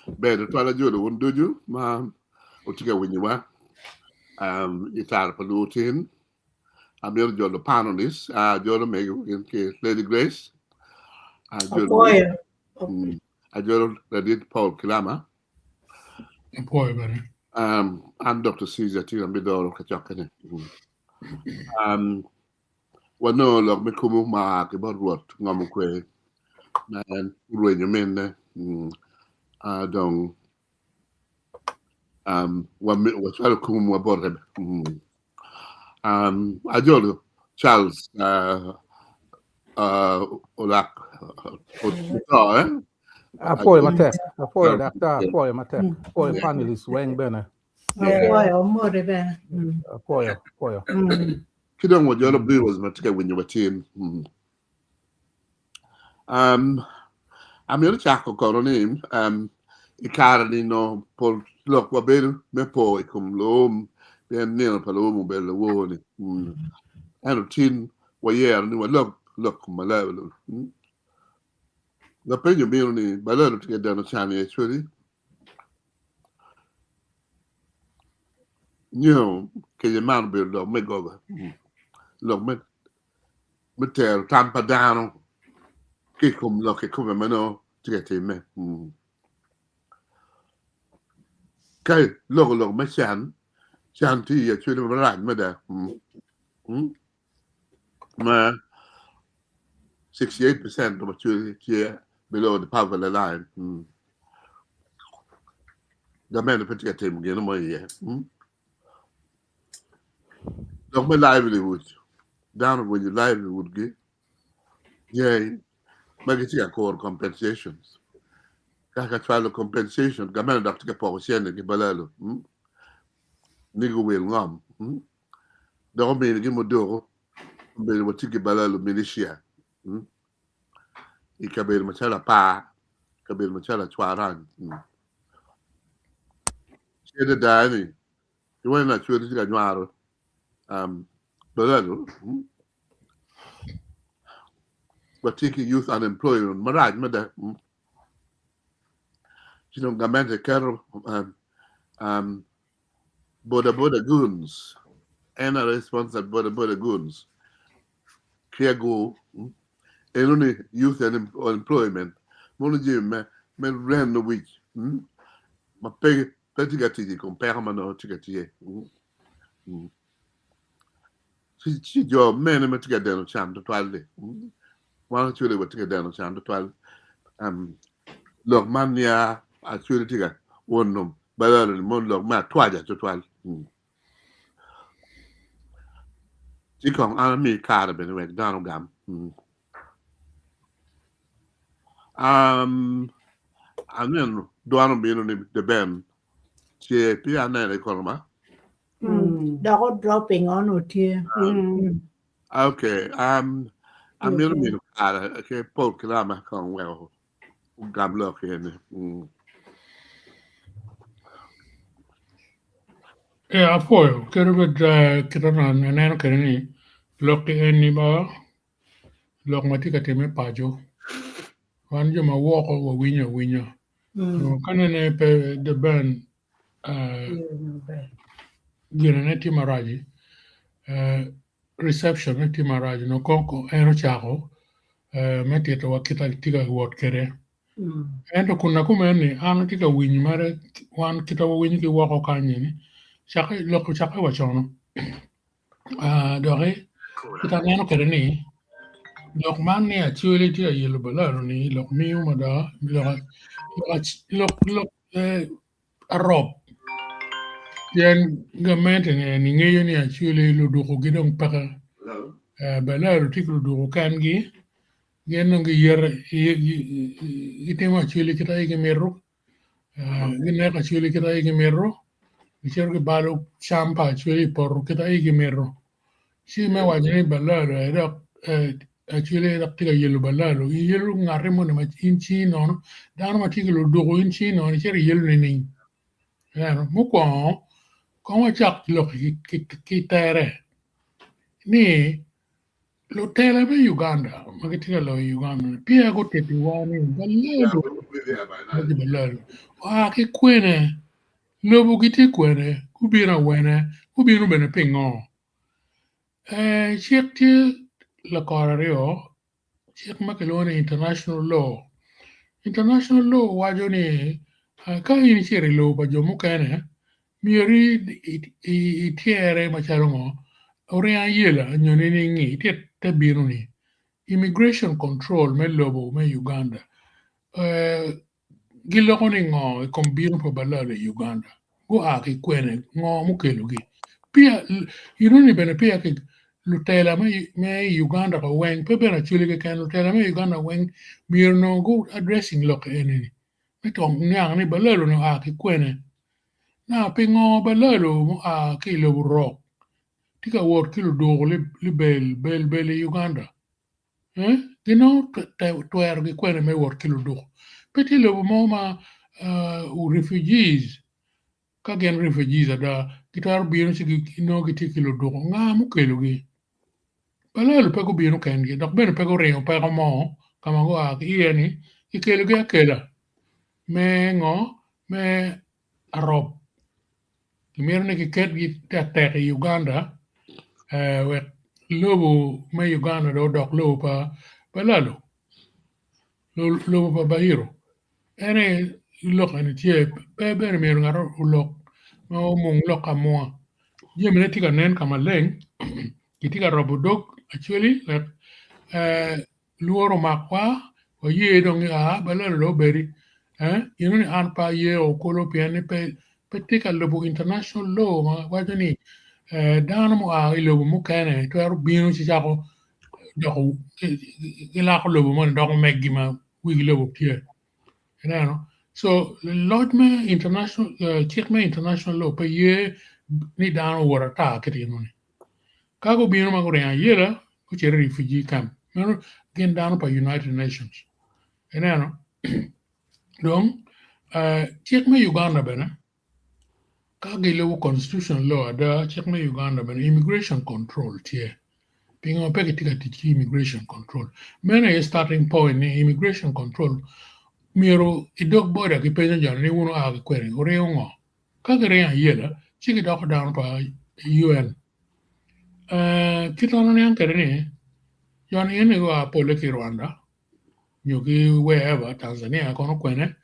Bene, tu alla giuro un doju ma utiga winyiwa itar palutin amir jolo panolis jolo mego in ke Lady Grace jolo Apoyo. jolo Radit Paul Kilama Poi bene. and Dr. Caesar Tira Midoro Kachakane wano log me kumu ma ke borwot ngamu kwe man ruenyo menne dong wa chalo kumu wa borre ajolo Charles olak Apoio mate, apoio dakta, apoio mate, apoio panelist weng bene. Apoyo more bene. Apoio. kidong mo jolo blue was matike when you were teen amir chako koronim ikarani no por lok wa belu me po ikum lom ben nil palomo belu woni anu tin wa yer ni wa lok malawlo la penyo belu ni balalo tike dano chani actually ke je man belu do me goga lok me ter tampa dano che come meno tike me kai lok me chan ti actually ran me da ma 68% of actually here below the poverty line. The man put get him again more year. Don't my livelihood. Down when your livelihood get. Yeah, make it a core compensations. Kaka trial compensation. Gaman doctor ke po siya ni balalo. Nigo will ngam. Don't be ni mo do. Be mo tiki balalo militia. Ikabel machala pa. Kabel machala chwaran. Siya dani. You want not sure this guy nyaro. Balalo. But taking youth unemployment. Maraj mada. You know, gamante kero boda goons. And a response at boda goons. Kia go. And only youth and unemployment. Mono jim me ran the week. Ma pay petigati compare mano tigati. Si jo men me tiga deno cham to twalde. Wan chule wa tiga deno cham to twal. Lok mania a chule tiga wonum balalo mon lok ma twaja to twal. Ci kong mi kara ben wek dano gam. Anen doano bino ni the ben. Ci pia nere kolma. Dako dropping on utie. Okay. Amino mino kara ke Paul Kilama kong well. Gam lok yene. Apoio, quero ver que não não quero nem loki eni ba lok mati ka teme pajo. Wan jo ma woko wa winyo. No kanene pe the band gina ne timaraji reception ne timaraji no konko eno chako meti to wakita tiga wot kere. Ento kuna kumeni ano tiga winyo mare wan kita wa winyo ki wako kanyeni. Chaka loko chaka wa chono. Dore kita neno kere ni lok man ni actually ti yelo balaro ni lok miu mada lok arop yan gamente ni ngeyo ni actually lo do ko gidong paka balaro ti lo do kan gi yan ngi yer itema actually kita igi merro gine ka actually kita igi merro bicher ke balo champa actually por kita igi merro si me wajini balaro era actually tiga yelo balalo yelo ngare mo na inchi non dano ma tiga lo dogo inchi non chere yelo ni mo ko chak lo ki tere ni lo tela be Uganda magitira lo Uganda pia go tetiwani balalo magi balalo ke kwene lobu giti kwene kubira wene kubiru bene pingo chekti la korario chek makelone international law wajoni ka in chere lo ba jomo kene miori itiere machalo ngo oria yela nyone ni ngi te biru ni immigration control me lobo me Uganda giloko ni ngo kom biru po balalo Uganda go aki kwene ngo mukelo gi pia iruni bene pia ke lutela me Uganda ko weng pe bena chule ke kan lutela me Uganda weng mir no go addressing lok enini me tong nyang ni balalo no aki kwene na pingo balalo ki lo ro tika wor kilo do li bel Uganda gino twer gi kwene me wor kilo do peti lo mo ma refugees ka gen refugees ada gitar biyo si no giti kilo do nga mu kelo gi balalo pe ko biyo ken gi dok ben pe ko reo pe ko mo kama go ak ieni ikelo gi akela me ngo me arop mirne ki ket gi tek Uganda we lobo me Uganda do dok lobo pa balalo lobo pa bahiro ene lok ene tie pe ben mir ngaro lok no mung lok amua jemene tika nen kama leng kitika robo dog actually luoro makwa o ye dong balalo lo beri yino ni an pa ye o kolo piani pe tika lobo international law ma wajani dano mo ilobo mo kene to aru bino ci jako doko ila ko lobo mo doko meggi ma wi lobo tie no so lord me international check me international law pe ye ni dano wora ta kiti no ni kago bino ma ko re yela ko ci refugee camp no gen dano pa United Nations no donc check me Uganda bena kage lewo constitution law da check me Uganda bena immigration control tie pingo peke tika tiki immigration control mena a starting point ni immigration control miro idog border ki penya jan ni uno agi kwere ore ngo kage re yela chiki dok down pa UN kitano ni ankere ni yon yene go apole ki Rwanda nyogi wherever Tanzania kono kwene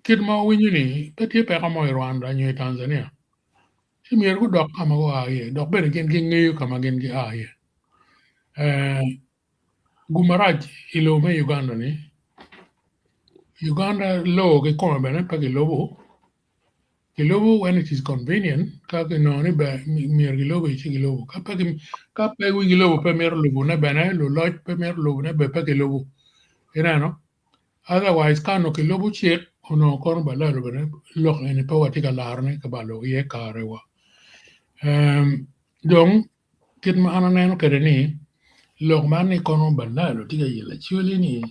kid ma winyu ni peti pe kamo Rwanda nyo Tanzania si mier ku dok kama go aye dok bere gen gen ngeyo kama gen ge aye gumaraj ilo me Uganda ni Uganda law ge koma bene pa ge lobo when it is convenient ka ge no ni ba mier ge lobo chi ge lobo ka pa wi ge lobo pe mier lobo ne bene lo loj pe mier lobo ne be pa ge lobo no otherwise kano ke lobo chek ono kon ba la bene lok ene pa wati ka larne ka ba lo ye kare wa donc kit ma ana neno kede ni lok man ni kono ba la lo tiga yela chuli ni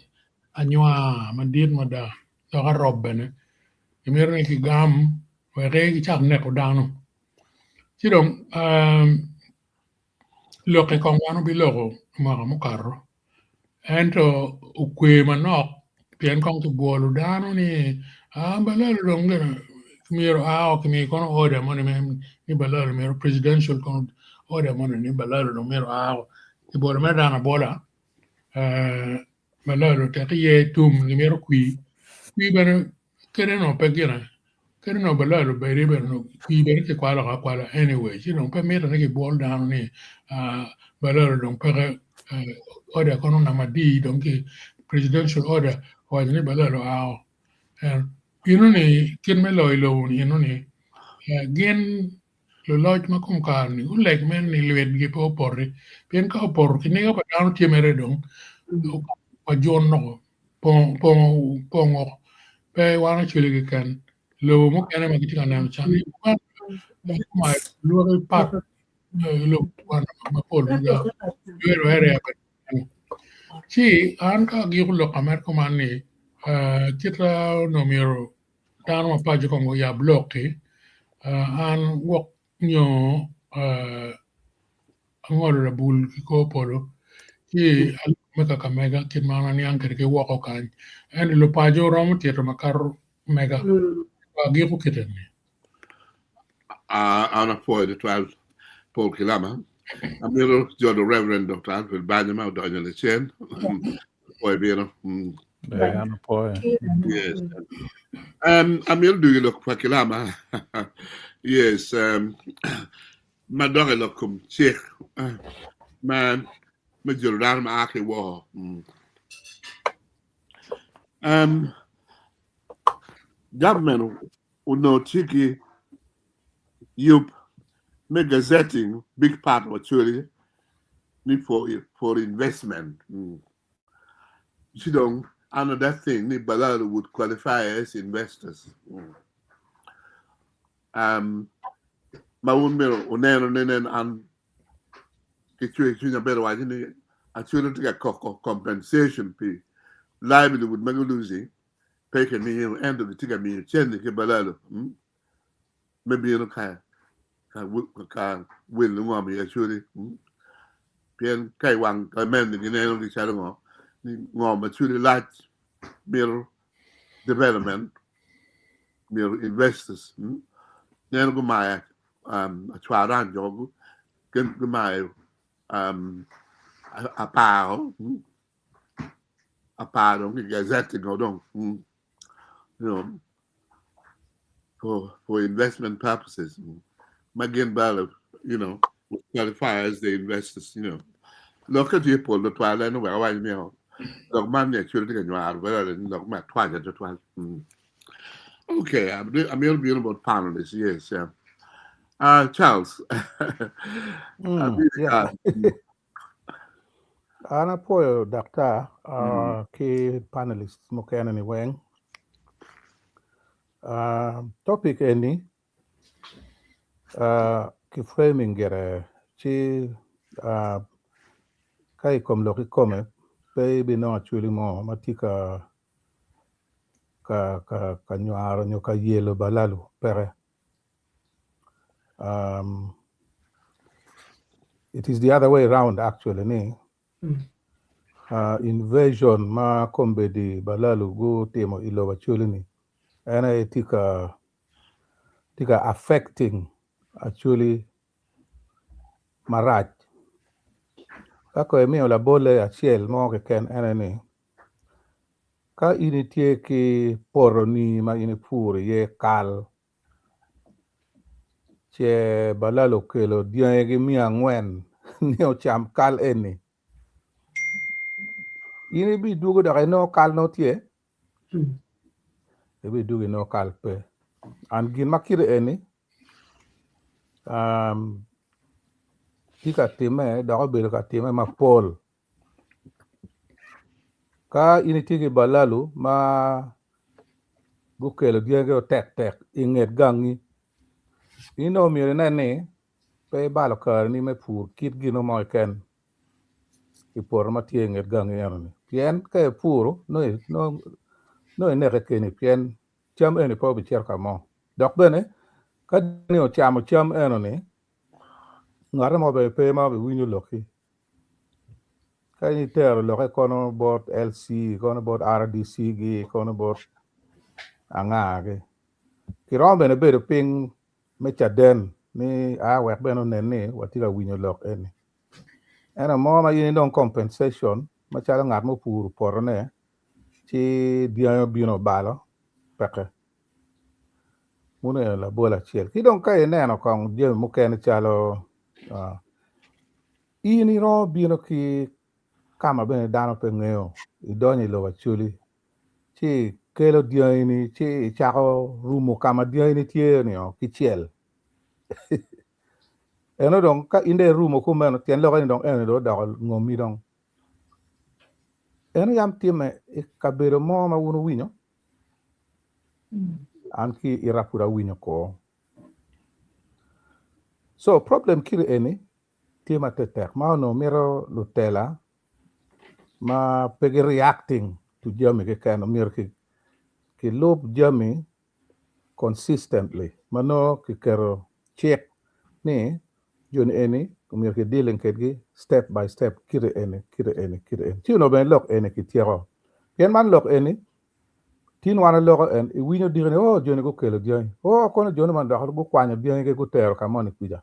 anywa madit mada lo ka rob bene emir ni ki gam we re ki chak ne ko dano chidong lo ke kon wano bi logo ma mo karro ento ukwe manok pien kong tu bolu dano ni balalo dong gana miro kimi kono order mo ni balalo miro presidential kono order mo ni balalo dong miro ki bolu me dana bola balalo te ye tum ni miro kui bana kere no pegina kere no balalo bere no kui bere ke kwala anyway you know pe miro ni ki bol dano ni balalo dong pege order kono na madi dong ki presidential order wajni balalo ni kin me loy lo ni gen lo loj ma kum kan ni uleg men ni lwet gi po porri pen ka por ki ne ga down timere dong pa jon no po pe wana chule gi kan lo mo kan ma gi kan na chan ma lo pat lo wana ma pol ga yo ere ya si an ka gi lo kamer ko man ni kita no miro tano ma pajo ko ya block an wok nyo angolo la bul ki ko polo ki meka kamega kin mana ni angker ke wako kan en lo pajo romo tieto makar mega wa gi ko kiten ni Ana foi de 12 Paul Kilama. Amiro Jodo Reverend Dr. Alfred Banyama Daniel Chen. Foi bien. Ano po Yes. Amir, do you look for Kilama? Yes. My dog look come check. Man, my Jordan ma ake wo. Government uno chiki yup me gazetting big part of actually need for investment. You don't another thing ni Balalo would qualify as investors. Mawumero uneno nenen an kichwe better wajini actually to get compensation fee. Liability would make losing. Pay can me end of the ticket me change the Balalo. Maybe you know can will the woman actually. Pian kai wang kai men the neno the channel ngom actually large middle development middle investors. Neno go my a chwaran job can go my a pao the gazette go down. You know, for investment purposes. Again, Ballot, you know, qualify as the investors, you know. Look at you, Paul, the twilight, no, why me out. Look, man, actually, you are well, and look, my twilight, the twilight. Okay, I'm here to be about panelists, yes, yeah. Charles. yeah. Ana po Dr. Ki panelist mo kaya ni Weng. Topic any ki framing gere chi kai kom lo ki come pe bi no actually mo matika ka nyaro nyo ka yelo balalu pere. It is the other way around actually ni. Invasion ma kombe di balalu go temo ilo actually ni. Ana tika affecting actually maraj. Kako emi la bole achiel mo ke ken eneni. Ka initie ki poroni ma ini pur ye kal. Che balalo kelo diangi mia ngwen ni o cham kal eni. Ini bi dugo da no kal no tie. Bi dugo no kal pe. An gin makire eni. Tika time da obelo ka time ma pol. Ka initie ki balalo ma gukelo diangi o tek inget gangi. Ino mire nene pe balo kar ni me pur kit gino mo ken ipor ma tie nget gang yani pien ke puro no ne ke ni pien cham eni po bi cher ka mo dok bene ka ni o cham eno ni ngare mo be pe ma bi winyo loki ka ni ter lo ke kono bot LC kono bot RDC gi kono bot anga ge ki rombe ne be ping me chaden ni a wek beno nene watira winyo lok eni ena mo ma yini don compensation ma chala ngat mo pur porne ci dia bino balo peke mune la bola chiel ki don kay neno kong dia mo ken chalo ini ro bino ki kama bene dano pe ngeo I doni lo achuli ci kelo dia ini ci chako rumo kama dia ini tie ni o ki chiel eno dong ka inde rumo ko meno tien lo dong eno do da ngomi dong eno yam time kabero mo ma uno winyo anki irapura winyo ko so problem kiri eni tema tetek ma no mero lutela ma pegi reacting to jami ke kan mir ki lob jami consistently mano ki kero check ni jun eni umir ke dealing ke step by step kire ene. Ti no ben lok ene ki tiero. Yen man lok ene tin wana lok en I winyo digene oh joni go kelo dian. Oh kono joni man da go kwanya dian ke go tero kamoni kuja.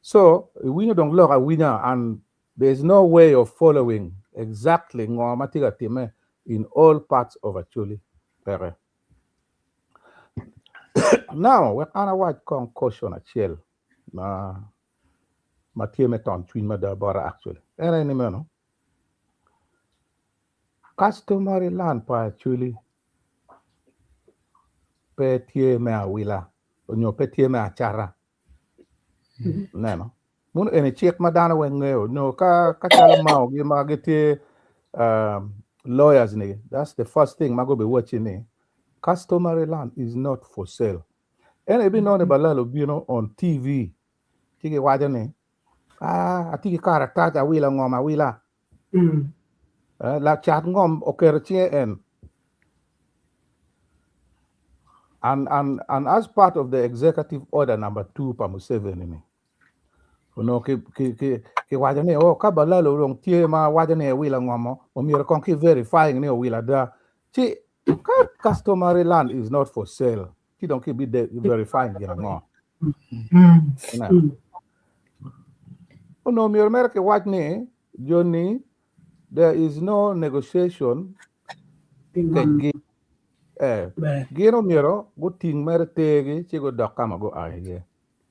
So winyo dong lok a winyo and there's no way of following exactly ngoma tiga time in all parts of Acholi. Pere. Now, we ana watch concussion a chill. Ma tieme ton twin ma da bara actually. Era ni meno. Customary land pa Acholi. Pe tie me a wila. Onyo pe tie me a chara. Neno. Mun ene check ma dana we ngeo. No ka chala mao gi ma gete lawyers ni. That's the first thing ma go be watching ni. Customary land is not for sale. Ene bi no ne balalo bino on TV. Tiki waja ni. Atiki karakter wila ngoma wila. La chat ngom okerchie en. And as part of the executive order number 2 pa Museveni ni. Uno ki waja ni ka balalo long tie ma waja ni wila ngomo. Omira kon ki verifying ni wila da. Chi customary land is not for sale. Ki don't keep be verifying gina ngo. Uno mira merke waj ni Johnny, there is no negotiation. Gino miro go ting mere tegi chi go dokama go aye.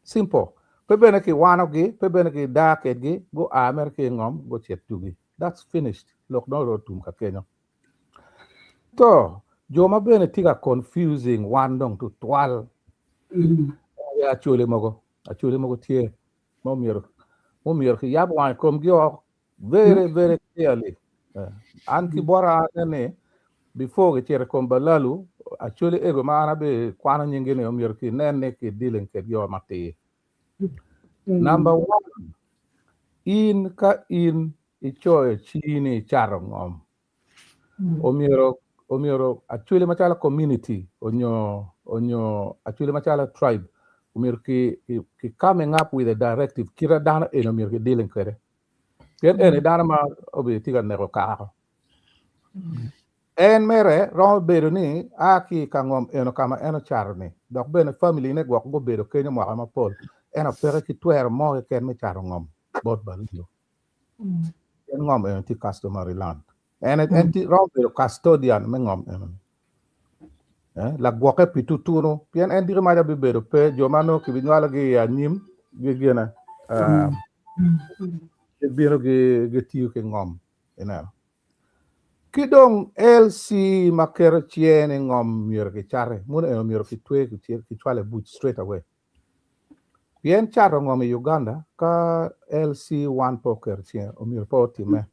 Simple. Pe bene ki wano gi, pe bene ki daket gi, go a mere ki ngom go chet tugi. That's finished. Lok no ro tum ka kenyo. To, joma bene tiga confusing wandong to twal. Ya chule mogo tie. Mo miro ki yab wan kom gyo very, very clearly. Anki bora ne before ke chere kom balalu actually ego mana be kwana nyingine omir ki nene ki dealing ke yo mate. Number 1 in ichoe chini charo ngom. Omiro actually machala community onyo actually machala tribe omir ki coming up with a directive kira dana omir ki dealing kere. Yen ene dana ma obi tiga nego ka. En mere ron bedo ni aki kangom eno kama eno charni dok bene family ne gwak go bedo kenyo mwaka mapol eno pere ki twer mo ken me charo ngom bot balilo en ngom eno ti customary land en ti ron bedo custodian me ngom eno la gwake pitu tuno pien en diri maja bi bedo pe jomano ki binwala gi anyim gi gena biro gi tiyo ke ngom eno Kidong LC makero chiene ngom mier ke chare mun eno mier ki twe ki chwale buch straight away. Pien charo ngom Uganda ka LC one poker chien o mier po time.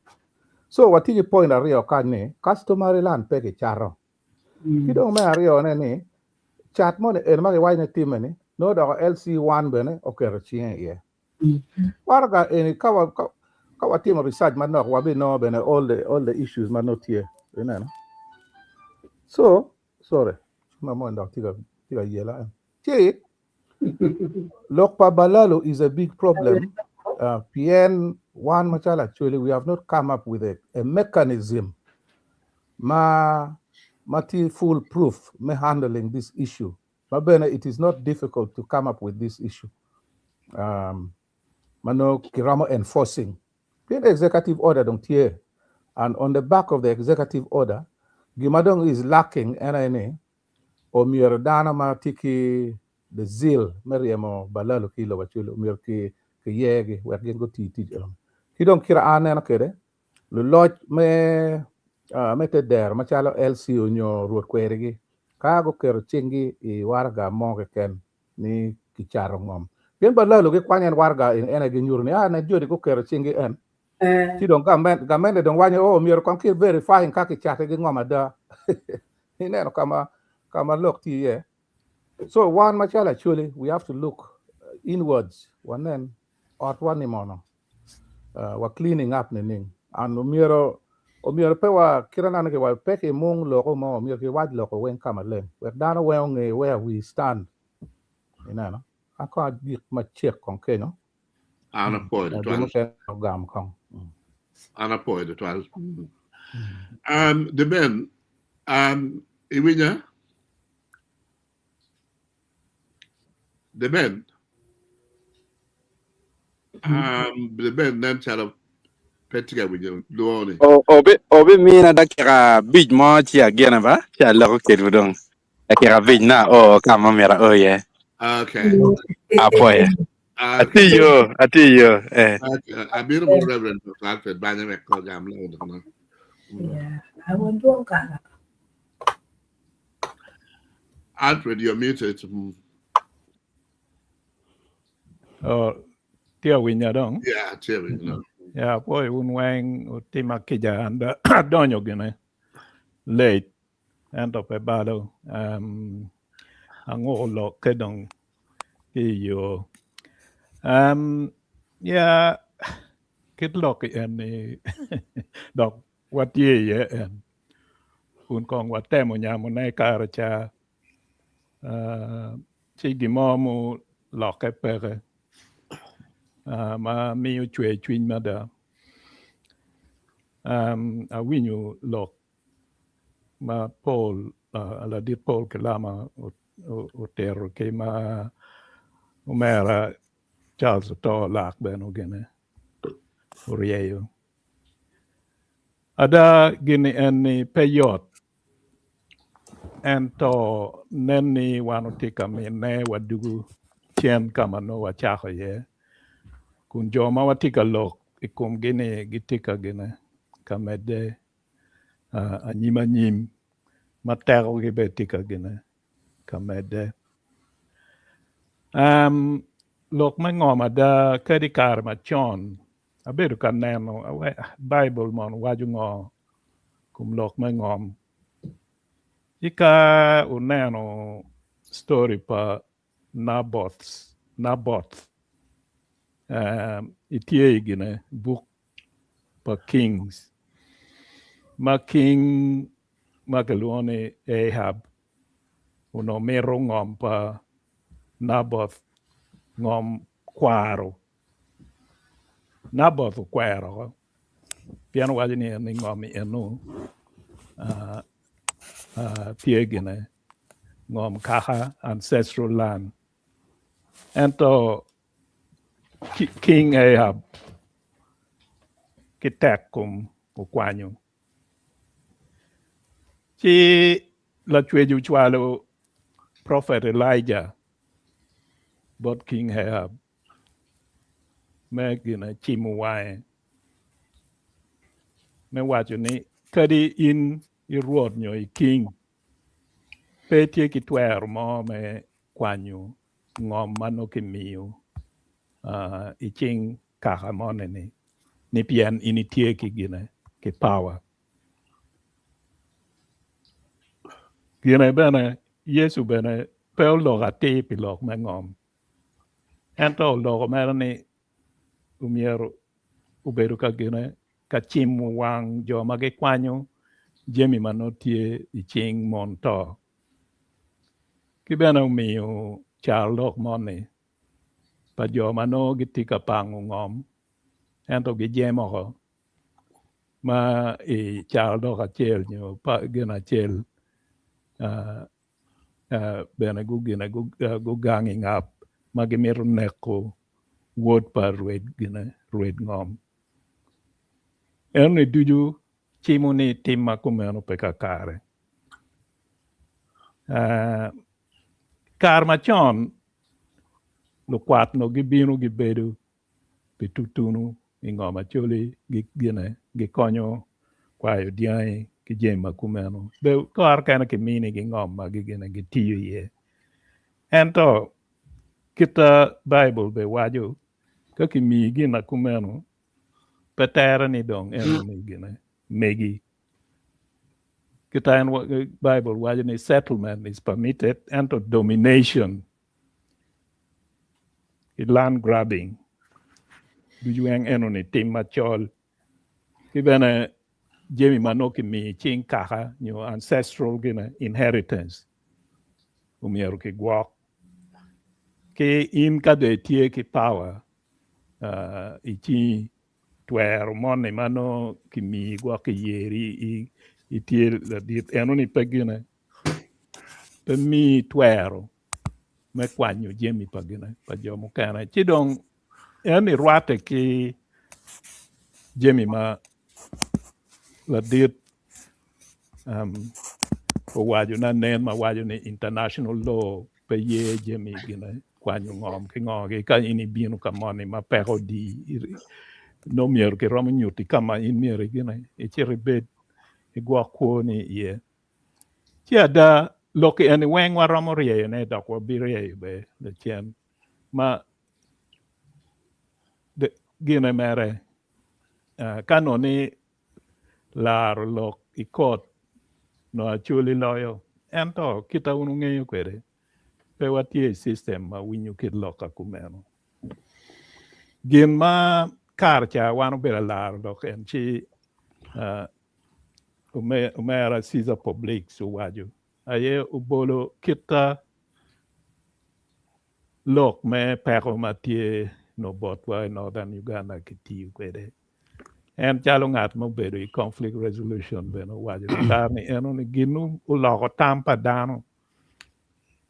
So watigi point ario ka ni customary land pe ke charo. Kidong me ario ne ni chat mon eno mage wai ne time ni no do LC one bene o kero chien ye. Warga eni kawa team of research man no wabi no bene all the issues man not here you know. So sorry my mind tiga yela Lokpa Balalo is a big problem. PN one machala actually we have not come up with a mechanism mati foolproof me handling this issue. But it is not difficult to come up with this issue. Mano kiramo enforcing. The executive order don't hear. And on the back of the executive order, Gimadong is lacking NNA or Miradana Matiki the zeal, Mariamo Balalo Kilo Wachulo, Mirki Yegi, we're going to teach them. He don't care Anna Kere, the Lord me mete there, Machalo LC unyo road query, Kago Kerchingi, Warga Mogen, ni Kicharongom. Yen Balalo get Kwanyan Warga in Energy Nurni, and Jody go Kerchingi and she don't gamende don't want you mir kon ki verifying kaki chat gi ngoma da he never come look to here. So one machala actually we have to look inwards one then or one mono we're cleaning up the thing and omiro pe wa kirana ke wa peke mung loko mo omiro ke wad loko wen kama len we dana where we stand you know I can't get my check on Kenya Anapoid Di 12. mo ken gam kong. Anapoid 12. The men, Iwinya, the men, the men then chala petiga with you, Luoni. Obi mina da kira big mo chia gena ba chia lo ke budong kira big na kama mera ye Okay. apoye Okay. ati yo A beautiful reverend of Alfred Banyamek program. Yeah, I want to go. Alfred, you're muted. Tia winya dong. Yeah, Terry, Ya boy unweng utima kija anda donyo gine late ando pe balo ango lo kedong iyo ya kit lok en dok wat ye en kun kong wat temo nyamo na kara cha chi gimo mu lok e pere ma miu chwe chwin ma da a winyu lok ma Paul ala di Paul ke lama o terro ke ma umera Charles to lak ben ogene orieyo ada gini eni peyot ento neni wanotika mi ne wadugu chien kama no wachako ye kun joma watika lok ikum gini gitika gine kamede anyima nyim matero gibe tika gine kamede lok mangoma da kedi kar machon abedo ka neno Bible mon waju ngo kum lok mangom ika uneno story pa Naboth itie gine book pa Kings ma king magaluone Ahab uno mero ngom pa Naboth ngom kwaro Naboth kwaro piano wajini ni ngom enu tiegine ngom kaha ancestral land ento King Ahab kitakum ukwanyo chi la chweju chwalo prophet Elijah bot King Ahab megina chimu wae me wacho ni kadi in iruoth nyo i king petie kitwer mo me kwanyo ngom mano kimiyo iching kaka moneni ni pien initie kigine ki power gine bene Yesu bene pe lok ati pilok me ngom ento loko mero ni umiero ubedo ka gine ka chimu wang jo ma gikwanyo jemi manotie iching mon to kibene umiyo chal lok moni pa jo mano gitika pangu ngom ento gijemo ko ma i chal lok achiel nyo pa gina achiel bene gugine gugangi ngap ma gimiro neko wot pa rued ngom eni duju chimu ni tim makumeno peka kare kar machon lukwat no gibino gibedo pitutunu ing'om Acholi gikonyo kwayo diai kijema kumeno be kar kana kimini ging'om ma gigine gitiyo ye ento kita Bible be wajo ka kimi gina kumeno petera ni dong eno ni gine megi kita en Bible wajo ni settlement is permitted ento domination land grabbing duju eno ni tim machol kibene jemi manoki mi ching kaka nyo ancestral gina inheritance umiero ki gwok ki in ka de tie ki power ichi twero mone mano kimi gwa ke yeri itie la dit enoni pegine pe mi twero me kwanyo jemi pagine pa jomo kana chidong eni rwate ki jemi ma la dit waju na nen ma waju ni international law pe ye jemi gine kwanyo ngom ki ngogi ka ini binu kamoni ma pego di no mier ke romo nyuti kama in mier gine chere bet igwa kwoni ye da loki eni weng wa romo rie ne da ko bi rie be le chen ma de gine mere kanoni lar lok ikot no Acholi loyo ento kita unu ng'eyo kwede pe watie system ma winyo kid loka kumeno gin ma kar cha wan bela lar dok en chi umera Caesar public su waju aye ubolo kita lok me peko matie no botwa northern Uganda kiti kwede en chalo ng'at mobedo i conflict resolution beno waju ni enoni ginu uloko tampa dano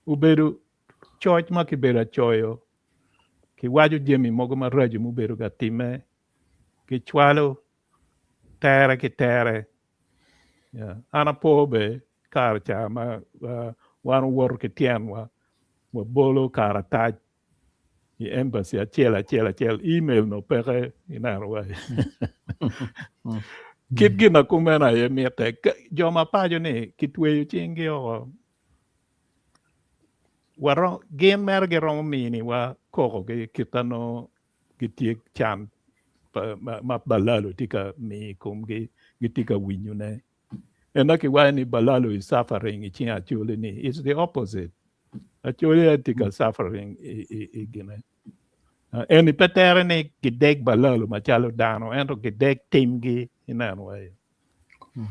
ubedo choch ma kibedo choyo ki waju jemi mogo ma raju mubedo ga time ki chwalo tere ki tere ana po be kar cha ma wan wor ki tien wa bolo kara taj i embassy achiel email no peke inaro wa kit gina kumena ye miete joma pajo ni kitweyo chingi o waro gin mer ge romo mini wa koko ge kitano gitiek chan ma balalo tika mi kum ge gitika winyu ne enaki wani balalo is suffering ichi Acholi ni it's the opposite Acholi tika suffering gine eni petere ni gidek balalo machalo dano ento gidek timgi inano way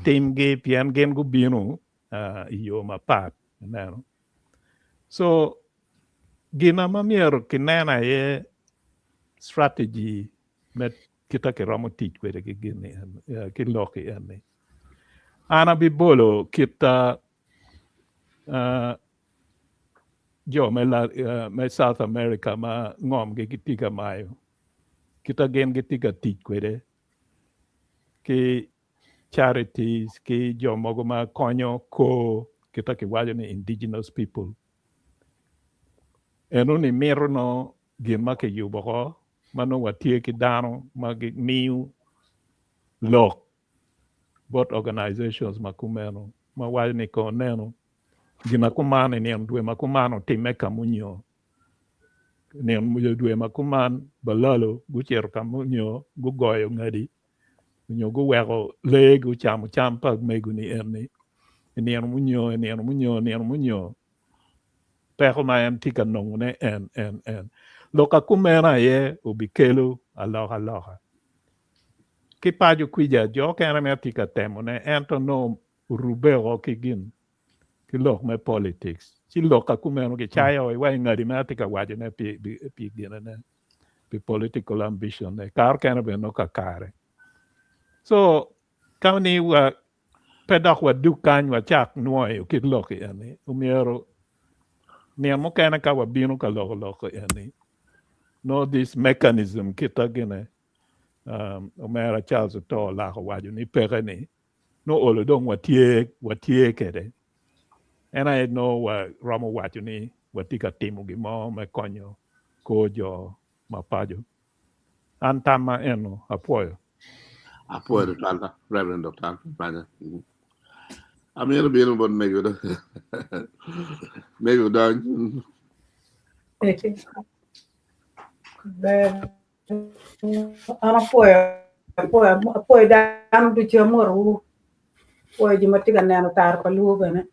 timgi pian gen gubino iyo mapat inano so gina mamiero kinena ye strategy met kita ke romo tich kwede ki gini ki loki eni ana bibolo kita jo me South America ma ngom ge kitiga mayo kita gen kitiga tich kwede ki charities ki jo mogo ma konyo ko kita ki wajo ni indigenous people enuni miro no gin ma ke yubo ko mano watie ki dano ma gi miu lok both organizations ma kumeno ma wajo ni ko neno gina kumano ni dwe ma kumano time kamunyo ni dwe ma kuman balalo gucher kamunyo gugoyo ngadi nyo gu wego le gu cham pag megu ni enni ni munyo pero ma en tika nongo ne en loka kumena ye ubikelu aloha ki paju kwija jo kena me tika temo ne ento no rubero kigin ki lok me politics si loka kumeno ki chayo wa ngadi me tika waje ne pi gina ne pi political ambition ne kar kena be no kakare so kani wa pedak wa dukan wa chak nuoyo ki loki yani umiero ni mo kana ka wa bino ka loko yani no this mechanism kita gene umera Charles to la ko waju ni pere ni no olo dong wa tie kede and I know wa ramo waju ni wa tika timu gi mo me konyo ko jo mapajo antama eno apoyo de Talta, Reverend of Talta, Panya. I'm here to be able to make it done. Ana apoio dano du chamoro poi di mattiga nano tar pa lu bene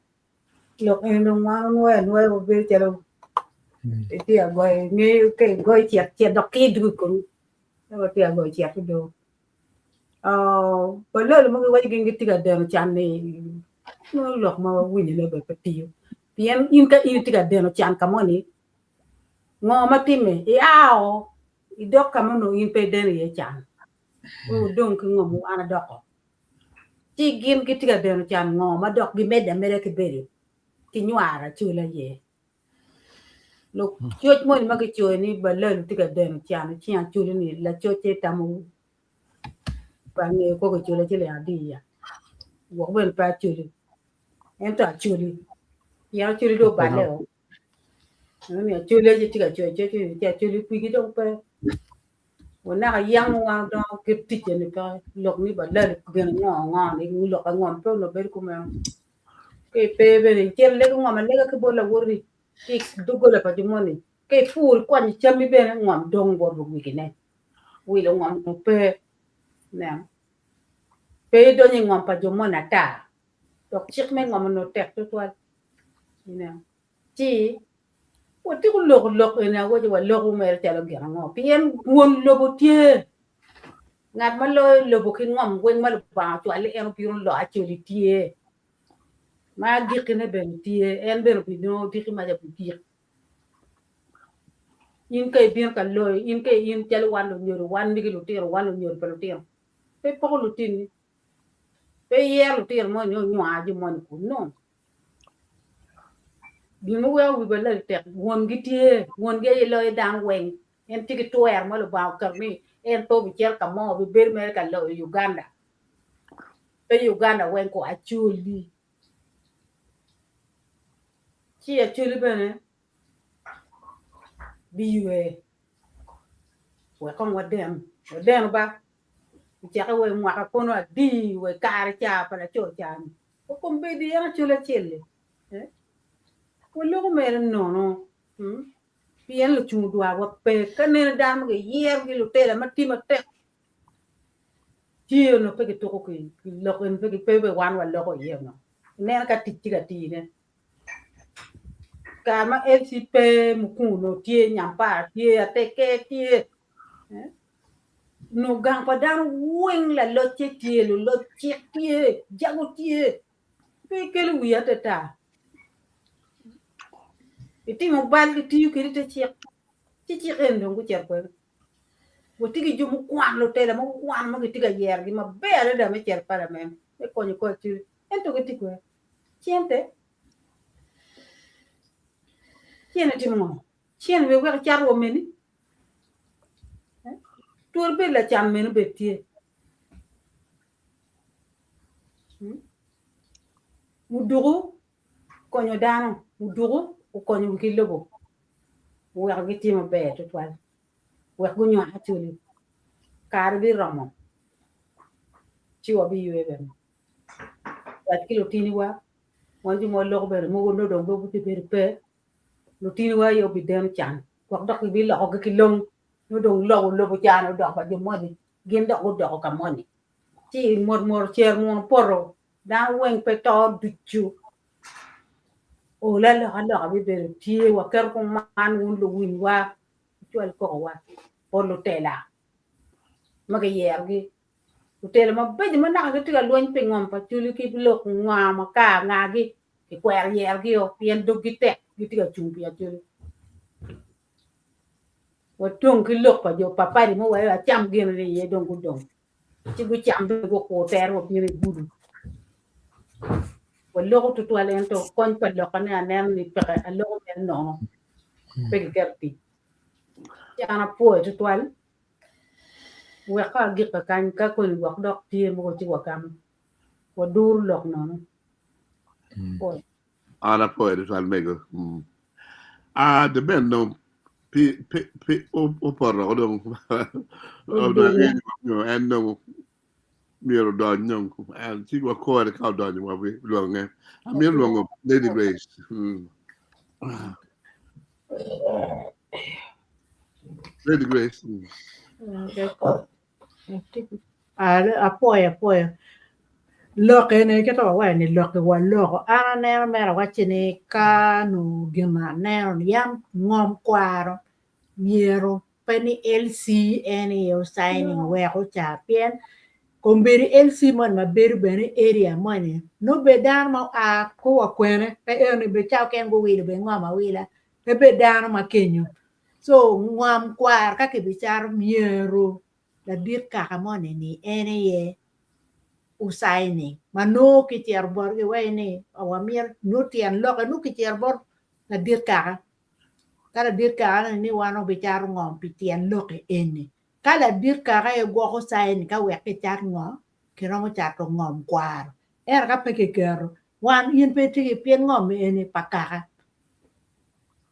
lo eno ma no be chelo e ti agoi mi ke goi ti do ki du ko no ti agoi ti do pa lo mo wa gi tiga dano channe no lo ma wini le be peti bien in ka in tiga dano chan kamoni ngo matime yao idok kama no in pe den ye chan o don ki ngomu ana doko ti gin ki tiga den chan ngoma dok gi mede ki beri ti nyara chula ye lo choj mo ma ki choj ni balal tiga den chan chi an chuli ni la choche tamu pa ne ko ko chula chile adi ya wo ben pa chuli enta chuli ya chuli do baleo ni chuli ji tiga choj chuli pi gi dong pe wona ka yang wa do ke tije ni ka lok ni balal gen ngo ni lok ngom pe no ber ku me ke pe ni cher le ngom le ka bo la wori ki dugo la pa jumoni ke fur kwa ni chami be ngom dong bo bu gi ne wi lo ngom no pe na pe do ni ngom pa jumona ta dok chik me ngom no tek to to ni ti wo ti ku lok ina wo ji wa lok me ta lo gi ngo pien won lo bo tie ngat ma lo bo ki ngom wen ma lo ba to ale en pi lo a chi li tie ma gi ki ne ben tie en be pi no di ki ma ja pi in kay bien ka lo in kay in tel wan lo nyoro wan ni lo tiro wan lo nyoro pe lo tiro pe po lo tin pe ye lo tiro mo nyo a ji mo ku no bi mo wa wi ba la tek won gi tie won ge lo dan wen en ti ki to er mo lo ba ka ni en to bi cher ka mo bi ber me ka lo Uganda pe Uganda wen ko Acholi chi Acholi bene bi we kon wa den ba cha ka we mwa ka kono di we kar cha pa la cho cha ko kombe di ana chula chelle eh ko lo ko mer no pien lo chu dwa wa pe ka ne dam ge yer gi lo tela ma ti ma te ti no pe ke to ko ki lo ko pe ke pe wan wa lo ko yer no ne ka ti ga ti ne ka ma el si pe mu ku no tie nyam pa tie te ke tie no gang pa dan wing la lo che tie lo che tie jago tie pe ke lu ya te ta iti mo bal ki ti ki te che en dong ku che ko wo ti gi ju mu kwan lo te la mo kwan mo ki ti ga yer gi ma bere da me cher para me e ko ni ko ti en to ki ti ko siente siene ti mo siene we wa char wo me ni tur be la cham me no be tie mu dugu ko nyo dano mu dugu ko nyo ki lobo wa gi ti mo be to twal wa gu nyo ha tuli kar bi romo ci wa bi yue ben wa ki lo tini wa won ji mo lo be mo no do go bu ti be pe lo tini wa yo bi den chan wa dok bi lo ga ki long no do lo bu chan do ba jo mo di gen do ka mo ni ci mor cher mo poro da wen pe to du chu o la bi be ti wa ker ko man won lo win wa chwal ko wa por lo tela ma ga yer gi hotel ma be ma na ga tiga loñ pe ngom pa chuli ki blok nga ma ka nga gi ki kwer yer gi o pien do gi tek gi tiga chung pi chuli wa tung ki lok pa jo papa di mo wa cham gi ne ye dong ku dong chi gu cham be go ko ter o pi ne gudu wa lo to to alen to kon pa lo ka ne anen ni pe a lo men no pe gi kerti ya na po to toal wa ka gi ka kan ka ko ni wa dok ti mo chi wa kam wa dur lok no Ana poet it will make the ben no pi o porro o dong o do no and no miro do nyong and ci wa ko de ka do nyong wa bi lo nge am yen lo ngo Lady Grace Lady Grace apoya lo que ne que to wa ni lo que wa lo ana ne me ra wa chini ka nu gima ne yam ngom kwaro miero pani LC any o signing we ho cha pien komberi LC mon ma beru bene area money no be dan ma a ko wa kwene pe e ni be cha ken go wi be ngoma wi la pe be dan ma kenyo so ngam kwar ka ke bichar miero la dir ka kamone ni ene ye usaini mano ki tiar bor ge wene awamir no tian lo no ki tiar bor la dir ka kala dir ka ni wano bichar ngom pi tian lo ke ene kala dir ka e go ko saini ka we ke char ngom ki romo char ko ngom kwar ka pe ke kero wan yin pe ti pien ngom ene pakaka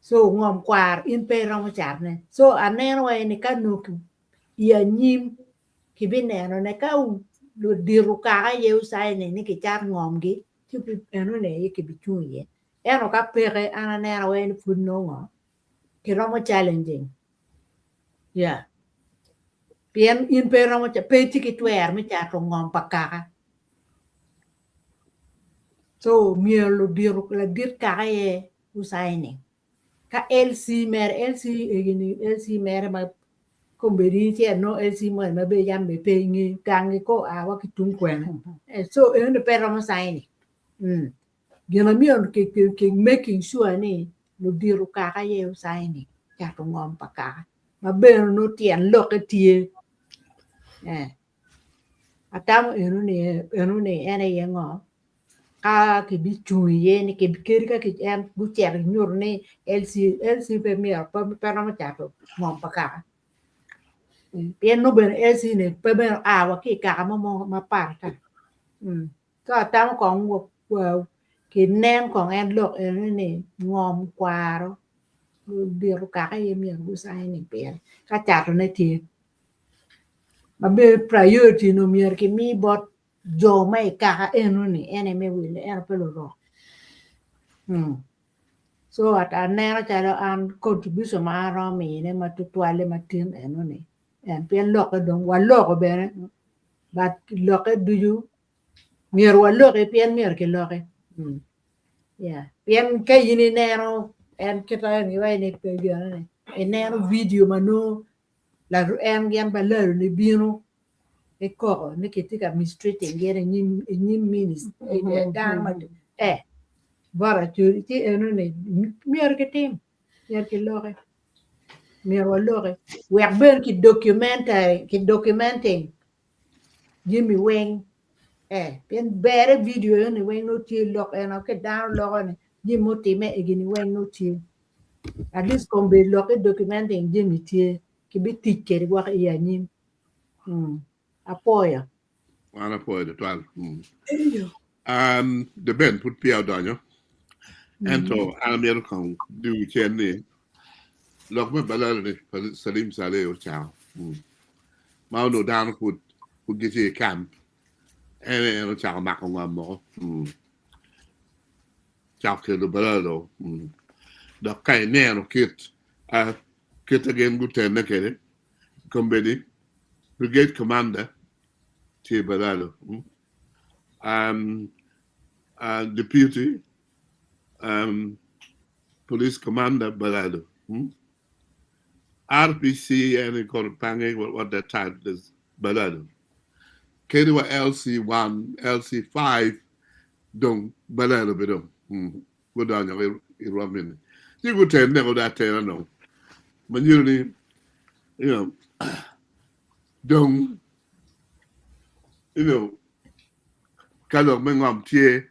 so ngom kwar in pe romo char ne so aneno ene ka no ya nyim ki bineno ne ka lu diru ka ye usai ne ni ki char ngom gi ti eno ne ye ki bichu ye eno ka pere ana ne ra wen fu no ngo ki romo challenging ya pien in pe romo cha pe ti ki twer mi cha ko ngom pakaka so mi lu diru la dir ka ye usai ne ka LC mer LC egini LC mer ma convenienza no es si mo be ya me pe ngi kang ko a wa ki tung kwen so e no pero mo sai ni gina mi on ke making sure ni no diru ka ka ye sai ni ya to ngom pa ka ma be no tien lo ke tie atam enu ni ene ye ngo ka ki bi chu ye ni ke ker ka ki en bu cher nyur ni LC pe mi pa pero mo cha to ngom pa ka bien no ben esi ne pe ben wa ki ka ma partaก็ตามของki nenของen lok en ni ngom kwaro dir ka ka yemi bu sai ni pe ka cha to ne ti ma be priority no mier ki mi bot jo mai ka en ni en me wi en pe lo ro so at anera cha an contribution ma ro mi ne ma tu twale ma tin en ni en pe lok don wa lok be but lok do you mier wa lok e pien mier ke lok yeah pien ke yini nero en kita ni wa ni pe yo ne e nero video mano la en gen ba le ni bino e ko ne ke tika mistreating gere ni minis e dan ma bara ti eno ne mier ke tim mier ke lok mier wa lok we ber ki documenting Jimmy Wang pien bere video ni wen no ti lok en ke down lok ni Jimmy time e gini wen no ti at least kon be lok documenting Jimmy ti ki bi tikke wa ya nin apoya Ana po de twal. The Ben put Pia Daniel. And so American do chen ni. Lok me balal ni Salim Saleh o chao. Mau no down put get a camp. And o chao mak ngam mo. Chao ke do balalo. Da kai ne no kit. Kit again good ten naked. Company brigade commander Che Balalo. Deputy police commander Balalo. RPC and Korpange what that title is Balado. Kediwa LC1, LC5 don't Balado bidom. Go down your Roman. You go tell never that tell no. But you know, don't kind of mengom tie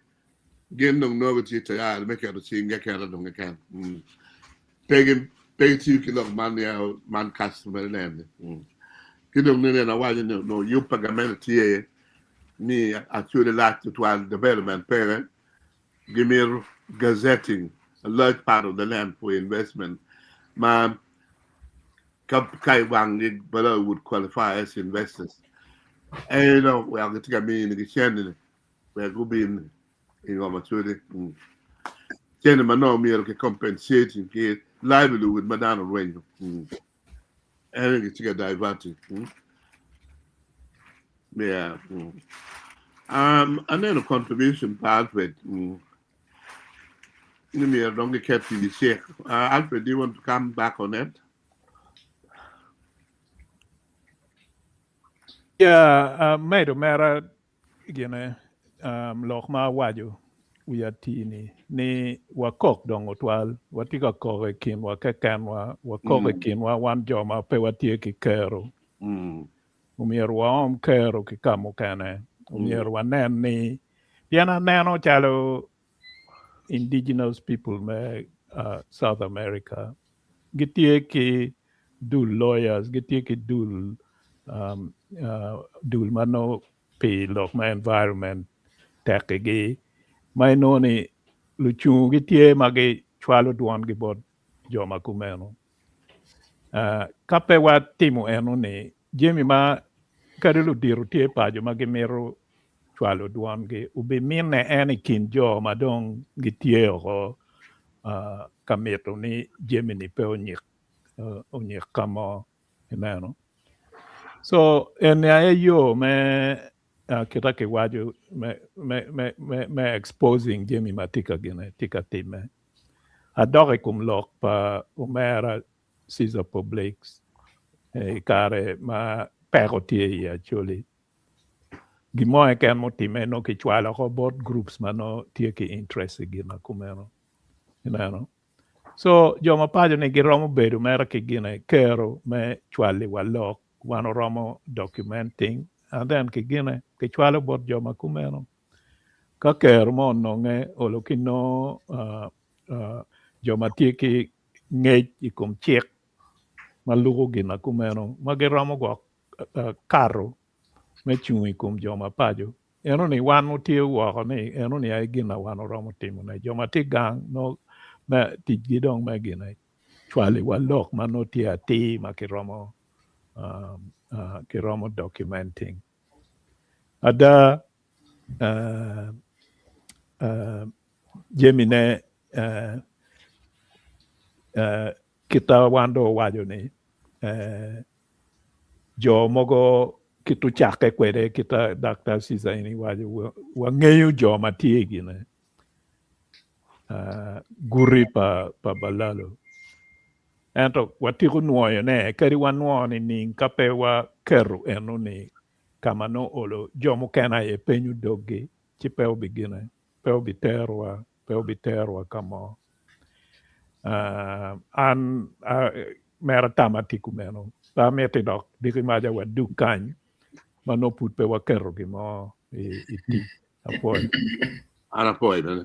game don't know what you tell make it a thing get out of them can. Pay 2 kilo man man customer land. Kidong nene na waje no you pagamento tie ni actually like to development parent give me gazetting a large part of the land for investment. Ma kai wang ni below would qualify as investors. And we are getting a mean in the channel where go be in maturity. Channel man me ke compensating ke livelihood with madana range. And it's get diverted. Yeah. And then a contribution part with me don't get kept in the shake. Alfred, do you want to come back on it? Yeah, may do mera gine lok ma waju uyatini ni wakok dong otwal watika koge kin wakekanwa wakoge kin wan joma pe watie ki kero umier waom kero ki kamo kane umier wanen ni piana neno chalo indigenous people me South America gitie ki dul lawyers gitie ki dul dul mano pi lok ma environment tekigi mai noni luchu gitie magi chwalo duon gi bod joma kumeno kape wa timu eno ni jemi ma karilu diru tie pajo magi miro chwalo duon gi ubi mine eni kin jo madong gitie ho kamito ni jemi ni pe onyik kamo ineno so en yo me kita ke waju me exposing jemi matika gine tika time adore kum lok pa umera Caesar Publix kare ma perotie Acholi gimo e ken motime no ke chwala ko board groups mano tie ke interest gina kumeno ineno so joma pajo ni giromo bedo mera ke gine kero me chwali walok wano romo documenting and then ke gine ke chwalo board joma kumeno ka kero mon no nge olokino joma tie ke ngej ikum chik malugo gina kumeno magiromo go karo me chui kum joma pajo eno ni wan mutie woko ni eno ni ai gina wan romo timo ne joma ti gang no na ti gidong ma gina chwali walok mano ti ati ma kiromo kiromo documenting ada jemine kita wando wajo ni jo mogo kitu chake kwede kita Dr. Sizaini wajo wangeyo jo matie gina guri pa balalo ento watiku nuoyo ne kari wanuoni ni kape wa keru eno ni kama no olo jomo kena e penyu dogi ci peu bigine peu biterwa kamo an mera tamatiku meno ta meti dok diki maja wa dukany mano put pe wa keru gimo iti apoy Anapoy na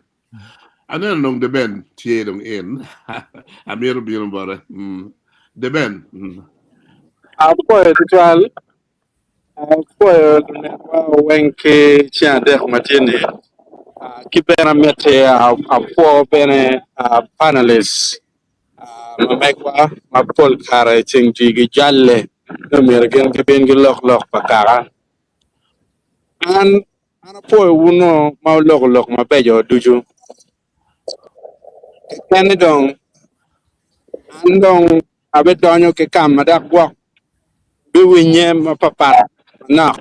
anen nong de ben tie dong en amiro biron bara de ben Apoyo tutual, apoyo wenke chiande matini. Kibena mete apo bene panelists. Mamekwa mapol kare ching jigi jalle. Numergen kibin lok pakara. An apoyo uno mau lok mabejo duju. Kani dong andong abedonyo ke kam madak wak biwinye mapapar na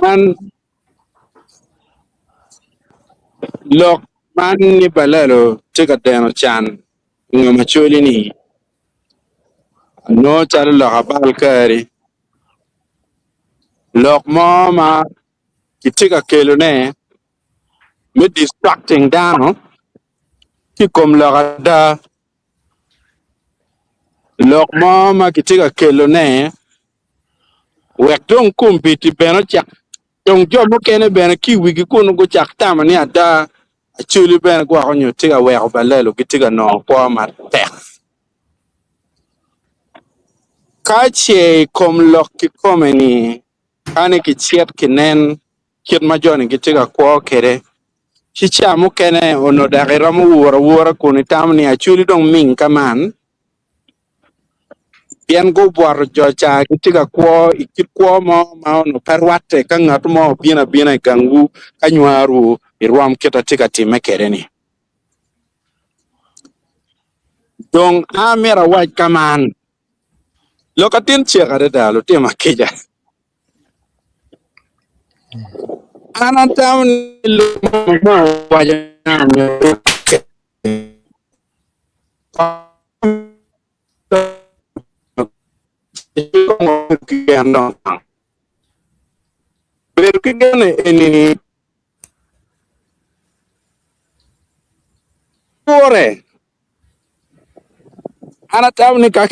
an lok man ni balalo tika deno chan ngama choli ni no chal lok abal kari lok mo ma kitika kelo ne me distracting dano ki kom lok ada lok mo ma kitika kelo ne wek dong kumpiti beno chak dong jo mo kene beno ki wigi kuno go chak tama ni ada Acholi beno gwa konyo tika wek balalo kitika no po ma tek kache kom lok ki komeni kane ki chiet kinen kiet ma joni ki tiga kwo kere chicha mu kene ono dake ramu wura kuni tam ni Acholi dong ming kaman bien go bwar jo cha ki tiga kwo ikit kwo mo ma ono perwate ka ngatu mo bina gangu kanywaru irwam kita tiga time kere ni dong amera waj kaman lokatin chiega de dalo tema keja Anatam ini kore ana tam ni ka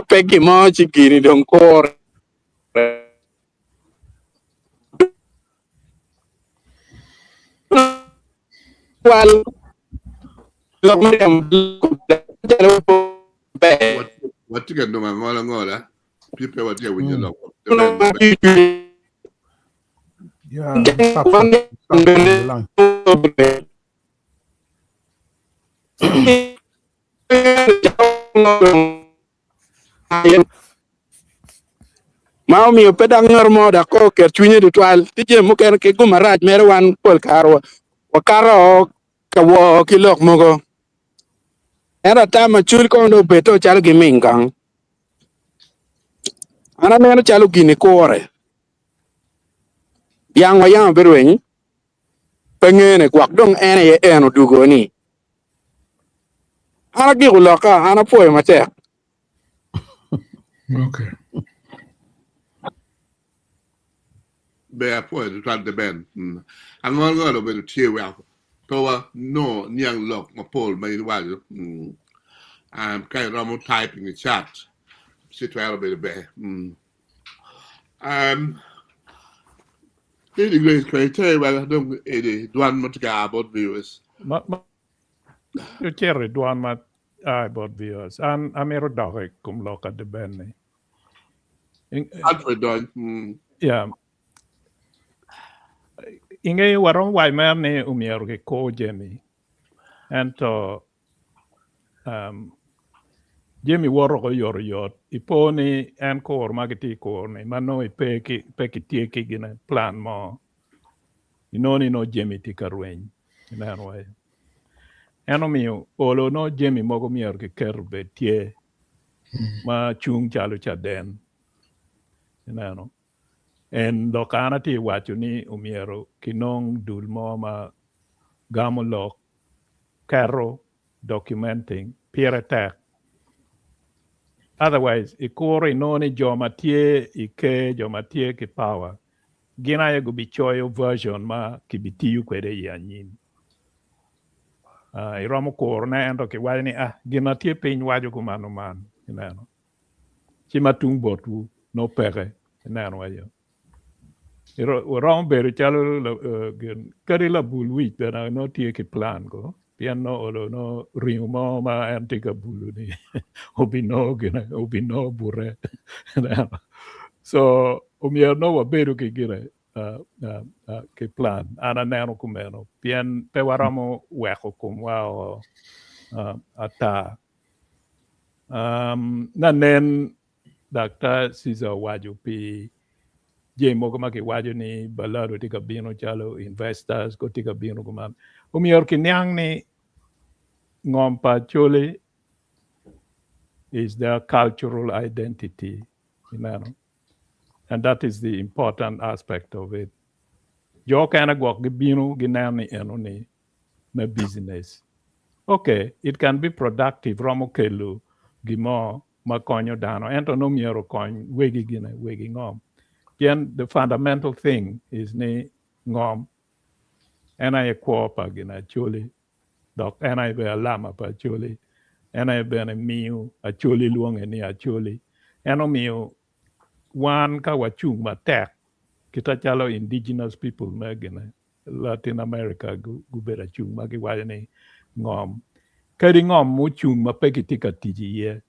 pe ki mo chi gini dong kore wal lok mi dem what you can do ngola people what you with your lock Yeah, stop the line. Mau mi pedang ngor mo da ko ker chunye di twal ti je mo ken ke guma raj mer wan pol karo wa karo ka wo ki lok mo go era ta ma chul ko ndo beto chal gi mingang ana neno chalu gini kore yang wa yang berwen pengene kwak dong ene ye eno dugo ni ana gi uloka ana poe ma tek Okay. be a point to try the band ngola be tie well to no nyang lock ma pol mai wal kai ramo type in the chat sit well be the great criteria well don't one much about viewers You cherry duan mat about viewers. An amero dog kum loka de benne. Alfred done Yeah. Inge warong wai mer ne umiero ke ko Jemmy. Ento Jemmy woro ko yor yot. Ipo ni en kor magiti kor ni. Mano peki tieki gina plan mo. Inoni no Jemmy tika rueny. Inan way. Eno miyo olo no Jemmy mogo miero ke kerbe tie. Ma chung chalo cha den. Inano. En lokana ti wacho ni umiero kinong dul mo ma gamo lok karo documenting pire tek. Otherwise, ikore noni joma tie ike joma tie ki power. Gina ye gubi choyo version ma kibitiyu kwede yanyin. Iromo kor na endo ki wajni gina tie piny wajo kumano man. Inano. Chima tung botu no pere. Inano wajo. Iromo beru chalo kari la bulwich bena no tie ki plan go. Pian no olo no ringo ma antika bulu ni. Obi no bure. So umier no wabedo ki gire ki plan. Ana neno kumeno. Pian pe waramo weko kumwa ata. Na nen Dr. Caesar waju pi Jemo kama ki waju ni balado tika bino chalo investors ko tika bino kuman. Umier ki nyang ni ngompa Acholi is their cultural identity, you know, and that is the important aspect of it. Jo kana gwak gibino ginani enoni na business. Okay, it can be productive. Romo kelu gimo makonyo dano. Ento no miero kony wegi gine wegi ngom. Then the fundamental thing is ni ngom. And I pa gina Acholi. Dok and I be alama pa Acholi. And I be a miu Acholi luong ni Acholi. Eno miu wan ka wachung matek. Kita chalo indigenous people megine. Latin America gubera chung magi wajani ngom. Kadi ngom mu chung mapeki tika tiji ye.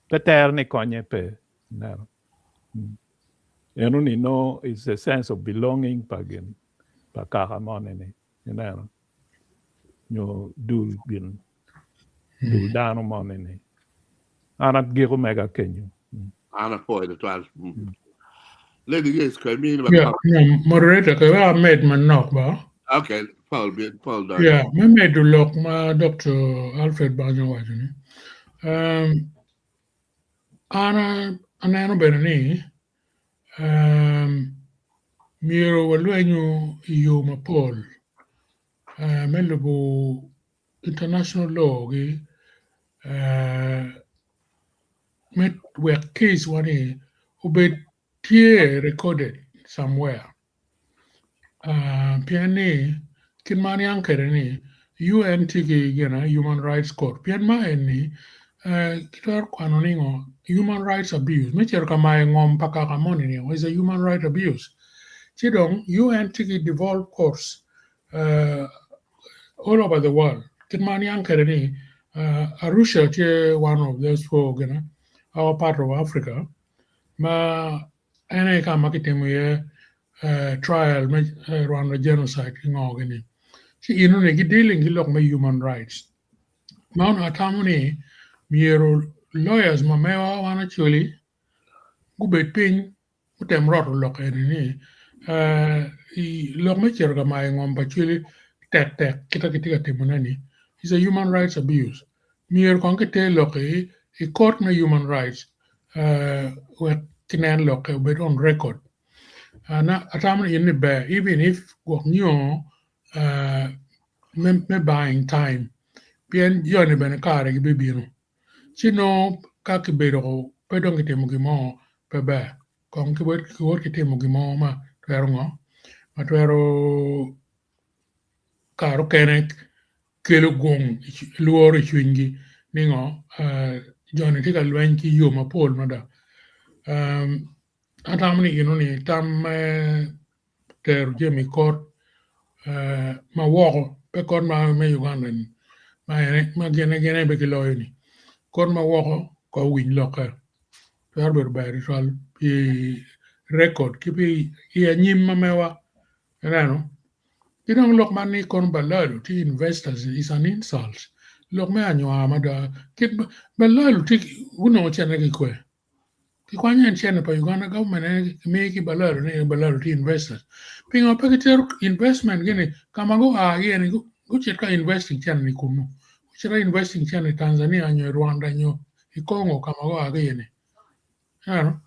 Peter ni konye pe. No. Eno ni no is a sense of belonging pagin. Pakaka monene. You know. Nyo dul gin. Dul dano monene. Anat giro mega kenyo. Ana poi the 12 lady guys can mean Yeah, moderator, ka wa med man nok ba? okay Paul done Yeah, me med do lok ma Dr. Alfred Banjo waju ni. Ana no benani miro walwenyu iyo ma Paul. Melubu international law gi met work case wani ubet tie recorded somewhere. Piani kin mani ankere ni UN tiki human rights court pian ma ni kitar kwanoningo human rights abuse mecher kama ngom paka kamoni ni is a human right abuse chidong UN tiki devolved courts all over the world kitmani ankere ni Arusha che one of those four our part of Africa ma ene kama kitemu ye trial around the genocide ngogini si inu ne dealing gilok ma human rights Mount Atamuni, Miero lawyers Mamewa wana chuli, gubet ping, utem rot lock any lock me cherga my ngomba chuli, tek kita timunani. It's a human rights abuse. Mier konkete lock a court na human rights, where kinan lock a bit on record. Na Atamuni in the bear, even if what new, me buying time. Bien yoni bene kare gi bibino sino ka ki bedo pe don ki timo gi mo pe be kon ki wor ki timo gi mo ma twero ngo ma twero karo kene kelo gong luoro chwingi ni ngo joni ti ka lwen ki yo ma pol ma da atam ni ino ni tam ter jemi kot ma woko pe kot ma me Uganda ni ma gene be ki loyo ni kon ma woko ko win loka tarber bari sol pi record ki pi ya nyim ma mewa rano kidong lok man ni kon balalo ti investors is an insult lok me anyo amada kit balalo ti uno chene ki kwe ki kwanya chene pa Uganda government me ki balalo ti investors pingo pa ki investment gini kamago gini guchet ka investing chene ni kunu guchet investing chene Tanzania nyo Rwanda nyo Congo kamago gini ano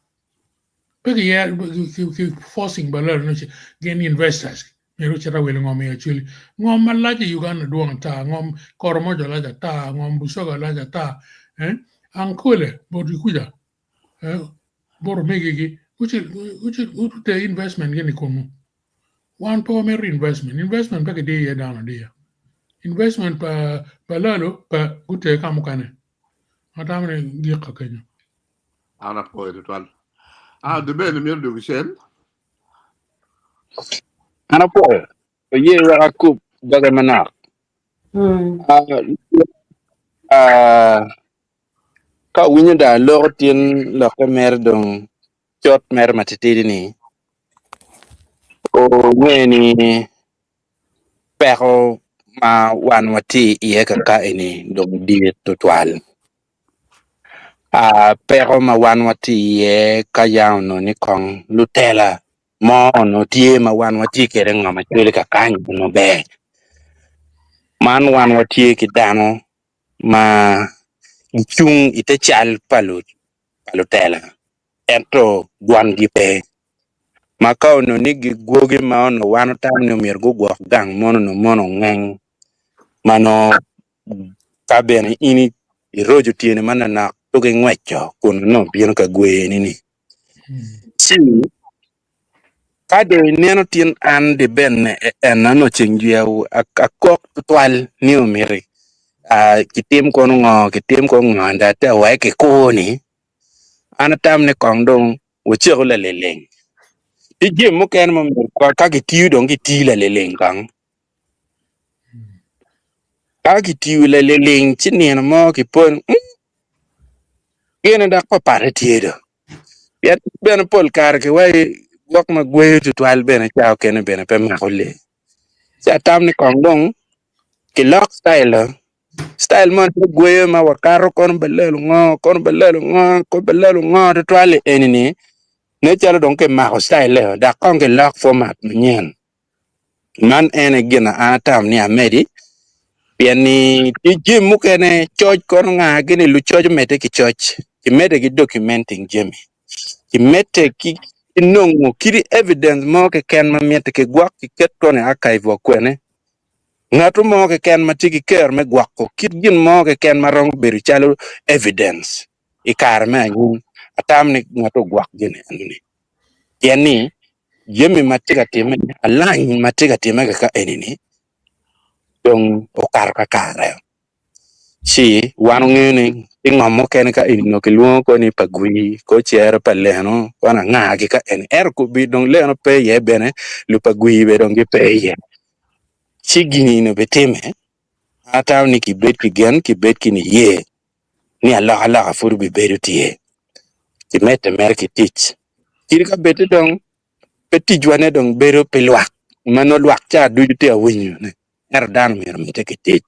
peki ya forcing balalo no gen investors meru chara wele ngom actually ngom malaje Uganda duong ta ngom koromojo laja ta ngom busoga laja ta ankole bodi kuja bor megigi uche investment geni komu one power mer investment peki de ya dana de investment pa balalo pa gute kamukane matamre giqa kenya ana po de twal de ben mi do gisel Ana po. Ye wa ku daga manak. Ka winyo da lokotin lokka mer dong chot mer matitidi ni. O ni pero ma wan wati iye ka ini dong di tutwal. Pero ma wan wati iye ka yaw no ni kong lutela mo no tie ma wan wati kere ngama chwele ka kanyo no be. Man wan wati ki dano ma chung ite chal palutela. Ento guan gipe. Makao no nigi guogi ma ono wano tam ni umir guguak gang mono no mono ngeng. Mano kabene ini irojo tiene mana na tuge ngwecho kuno no bieno ka gwe nini. Si kade neno tien an de ben enano chengjia akok twal ni umiri. Kitim kono ngo ndate wae koni. Ana tam ne kongdong wuchego la leleng. Ije mo ken mo ka gitiu dong giti la leleng kang. Ka gitiu la leleng chinien mo kipon. Gene da ko pare tiedo. Yet ben pol kar ke wai wak ma gwe tu twal ben chao ken ben pe ma holle. Sa tam ne kongdong ki lock style man gwe ma wakaro kon belelo ngo to twal enini. Ne chalo don ke ma style da kon ke lock format nyen. Man ene gina atam ni amedi piani ti mukene church kon nga gini lu church mete ki church ki mete ki documenting jemi ki mete ki nongo kiri evidence mo ke ken ma mete ke gwak ki ketto ne archive kwene ngatu mo ke ken ma tiki ker me gwak ko kit gin mo ke ken ma rong beru chalo evidence ikar me anyu atam ni ngatu gwak gini anuni piani jemi matika time align matika time ka enini dong okar ka kare si wanu ngene ingom mo ken ka ino ke luo ko ni pagwi ko chiero paleno wana ngagi ka en ko bi dong leno pe ye bene lu pagwi be dong ge pe ye si gini no beteme ata ni ki bet ki gen ki bet ki ni ye ni ala furu bi beru tie ki mete mer ki tich kiri ka beti dong peti jwane dong beru pelwak mano lwak cha du te awinyo ne dan mer mete ki tich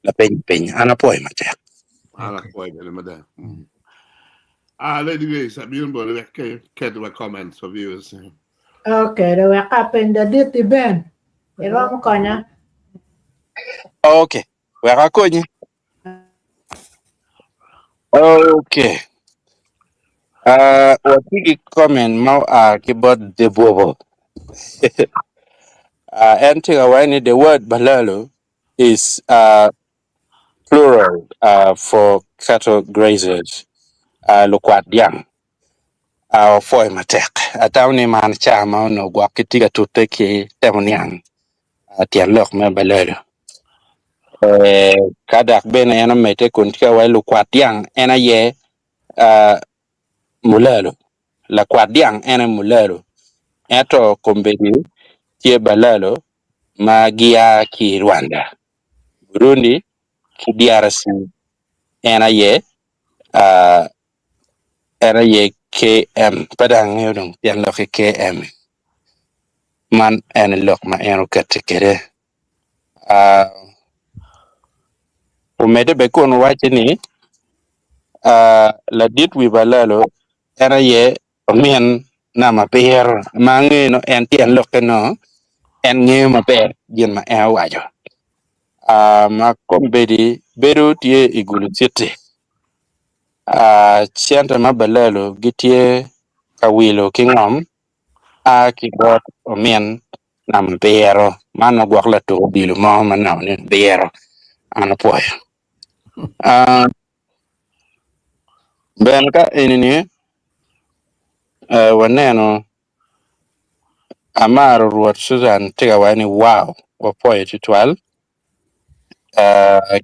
la pen ana poy mate Ala koy bele mada. Lady Grace, I'm going to get my comments for viewers. Okay, the way happen the dirty Ben. Iro mo kanya. okay we ga konyi okay what you comment mau keyboard de bobo entering away the word balalo is plural for cattle grazers lokwat yang foi matek atawni man chama no gwakitiga tutte ki temniang tian lok me balalo kadak bene ena mete kun tika wai lokwat yang ena ye mulalo la kwadiang ena mulalo eto kombeni tie balalo magia ki Rwanda Burundi ki DRC ena ye uh, ena ye KM padang yodong tian lok ki KM man ena lok ma ena katekere umede be kun wache ni la dit wi balalo ena ye mien na ma per mangi no en tian lok no en nge ma per yen ma e wajo ma kombedi beru tie igulu city chianta ma balalo gitie kawilo kingom ki bot omien nam bero mano gwak la to bilu mo manao ne bero ana poy ben ka enini waneno amaro ruot Susan tiga wani wow wa poy titwal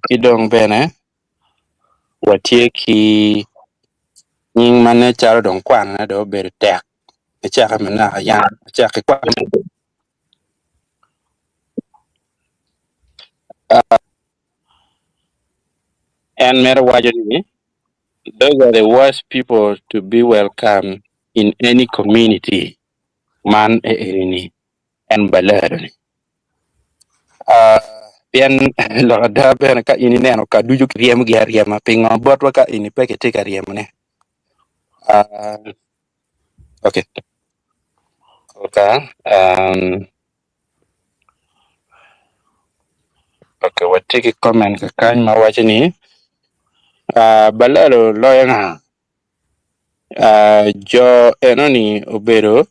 kidong bene watie ki nying mane charo don kwan na do ber tek chaka mena ya chaka kwan and mer wajoni those are the worst people to be welcome in any community man erini and baler bien lo da ben ka ini neno ka duju riem gi riem pingo bot wa ka ini pe ke tika riem ne okay okay what take comment ka kan ma wajini balero loyanga jo enoni obero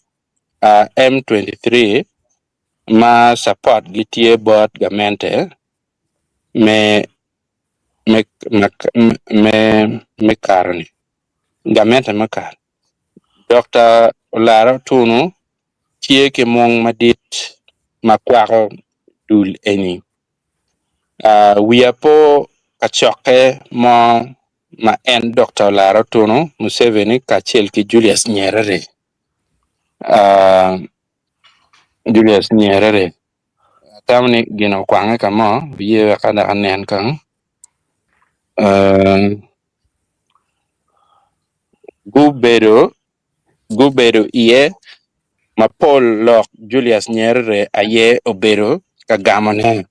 M23 ma support gitie bot gamente me me me karni gamente makar Dr. Lara Tunu tie ke mong madit makwaro dul eni wiapo kachoke mo ma en Dr. Lara Tunu Museveni kachel ki Julius Nyerere Julius Nyerere tamni gino kwange kamo biye kada anen kan gubedo iye mapol lok Julius Nyerere aye obero kagamone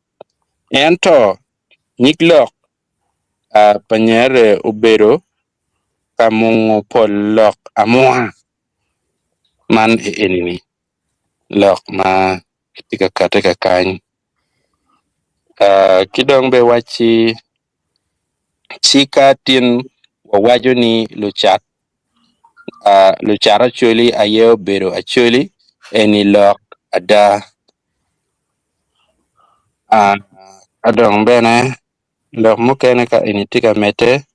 ento niklok panyere obero kamungo pol lok amua man enini lok ma tika kateka kany kidong be wachi chika tin wawajo ni luchat Acholi aye obero Acholi eni lok ada adong bene lok mukene ka ini tika mete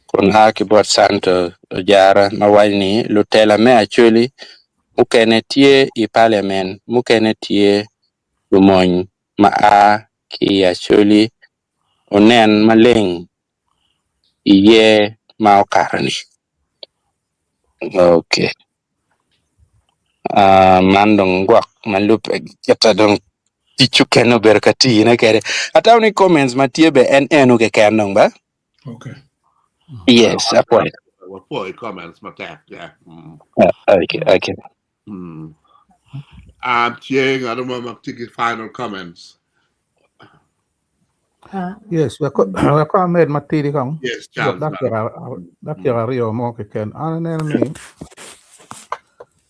kun kibot santo jara mawalni lutela me Acholi mukene tie I parliament mukene tie lumony ma ki Acholi onen maleng iye ma okarani. Okay. Mandong guak malup kita dong tichu keno berkati na kere. Ataw ni comments matie be enu ke kenong ba? Okay. Yes, apoy. Well, poor comments, my tap, yeah. Okay. Chieng, I don't want to take his final comments. Yes, we made matiri kang. Yes, Look, Charles. that kira rio mo ke ken. Ano ni?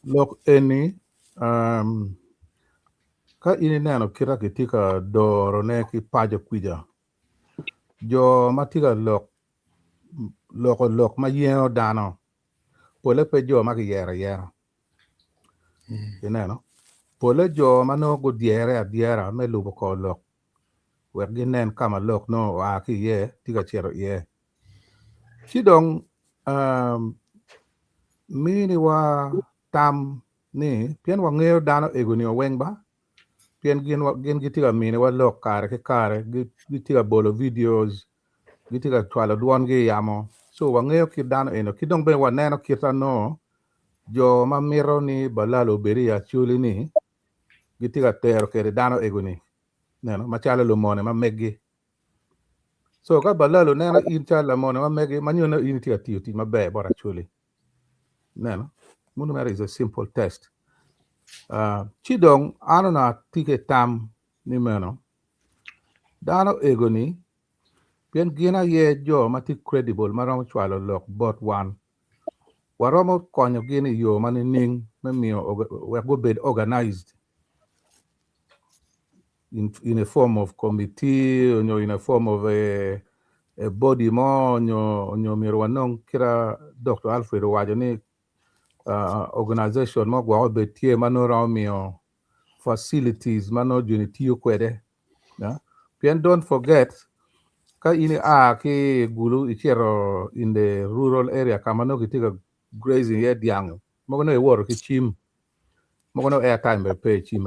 Look, any ka ini neno kira kitika doro ne ki pajo kwija. Jo matiga lok ma yeno dano. Pole pe jo ma ki yera. Ineno. Pole jo ma no go diera me lubo ko lok. Wer ginen kama lok no a ki ye tiga chero ye. Chidong mini wa tam ni pien wa ngeo dano egoni o weng ba. Pien gin gitiga mini wa lok kare gitiga bolo videos gitiga twala duon gi yamo. So wa ngeo ki dano eno kidong be wa neno kita no jo ma miro ni Balalo beri ya chuli ni gitiga tero kere dano egoni. Neno machala lumone ma meggi. So ka Balalo neno in chala mone ma meggi manyo na in tiga tiyo ti ma be bora chuli. Neno Munumere is a simple test. Chidong ano na tike tam ni meno. Dano egoni pien gina ye jo mati credible maromo chwalo lok but one. Waromo konyo gini yo mani ning memio we go bed organized in a form of committee or in a form of a body mo nyo mirwanong kira Dr. Alfred Wajani organization mo gwa betie manoro mio facilities mano junitiyo kwede. Then don't forget ka ini ki gulu ichero in the rural area kamano kitiga grazing ye diang mogono e woro ki chim mogono airtime be pay chim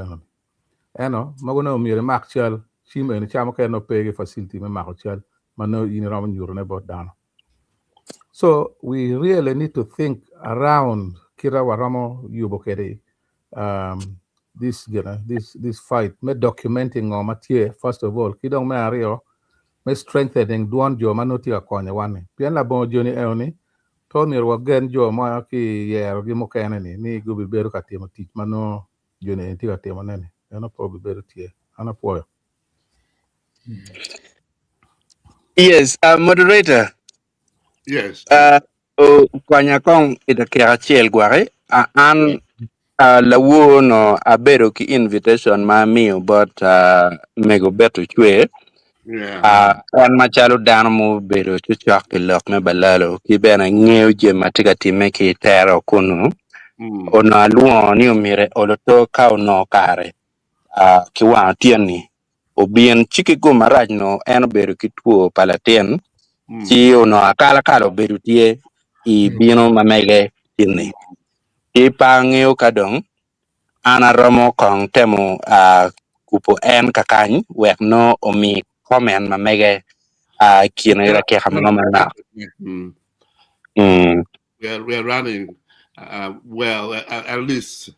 mogono mire makchal chim en chamo ke no pay facility me makchal mano ini ram nyuro ne bot down. So we really need to think around kira waramo yubo kede this fight me documenting o matie first of all kidong me ario me strengthening duon jo manoti akonye wane pien la bon joni eoni to ni ro gen jo ma ki yero gi mokene ni gubi beru ka timo tich mano joni ti ka timo nene eno po bi beru tie ana po. Yes, moderator. Yes. Kwanya kong ita kira chiel gware. An la no abero ki invitation ma miyo but mego beto chwe. Yeah. An machalo dano mo bedo chuchok ki lok me Balalo ki bena ngeo je matiga time ki tero kunu. Ono aluo ni umire oloto kao no kare. Ki wang tien ni. Obien chiki go maraj no eno bedo ki tuo palatien. Chi ono akala bedo tie I bino mamege tini. Ipa ngeo kadong ana romo kong temo kupo en kakany wek no omi comment mamege kino ira ke hamno mana. We're running well. At least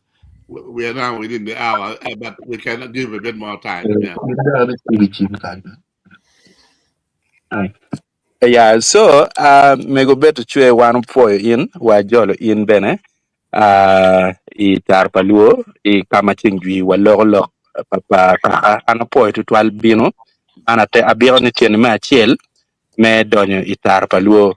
we are now within the hour, but we cannot give a bit more time. Yeah. Yeah, so mego beto chwe wan poyo in wa jolo in bene I tar paluo I kama chingwi wa lok papa kaka ana poyo tutwal bino ana te abiro ni tiene me achiel me donyo I tar paluo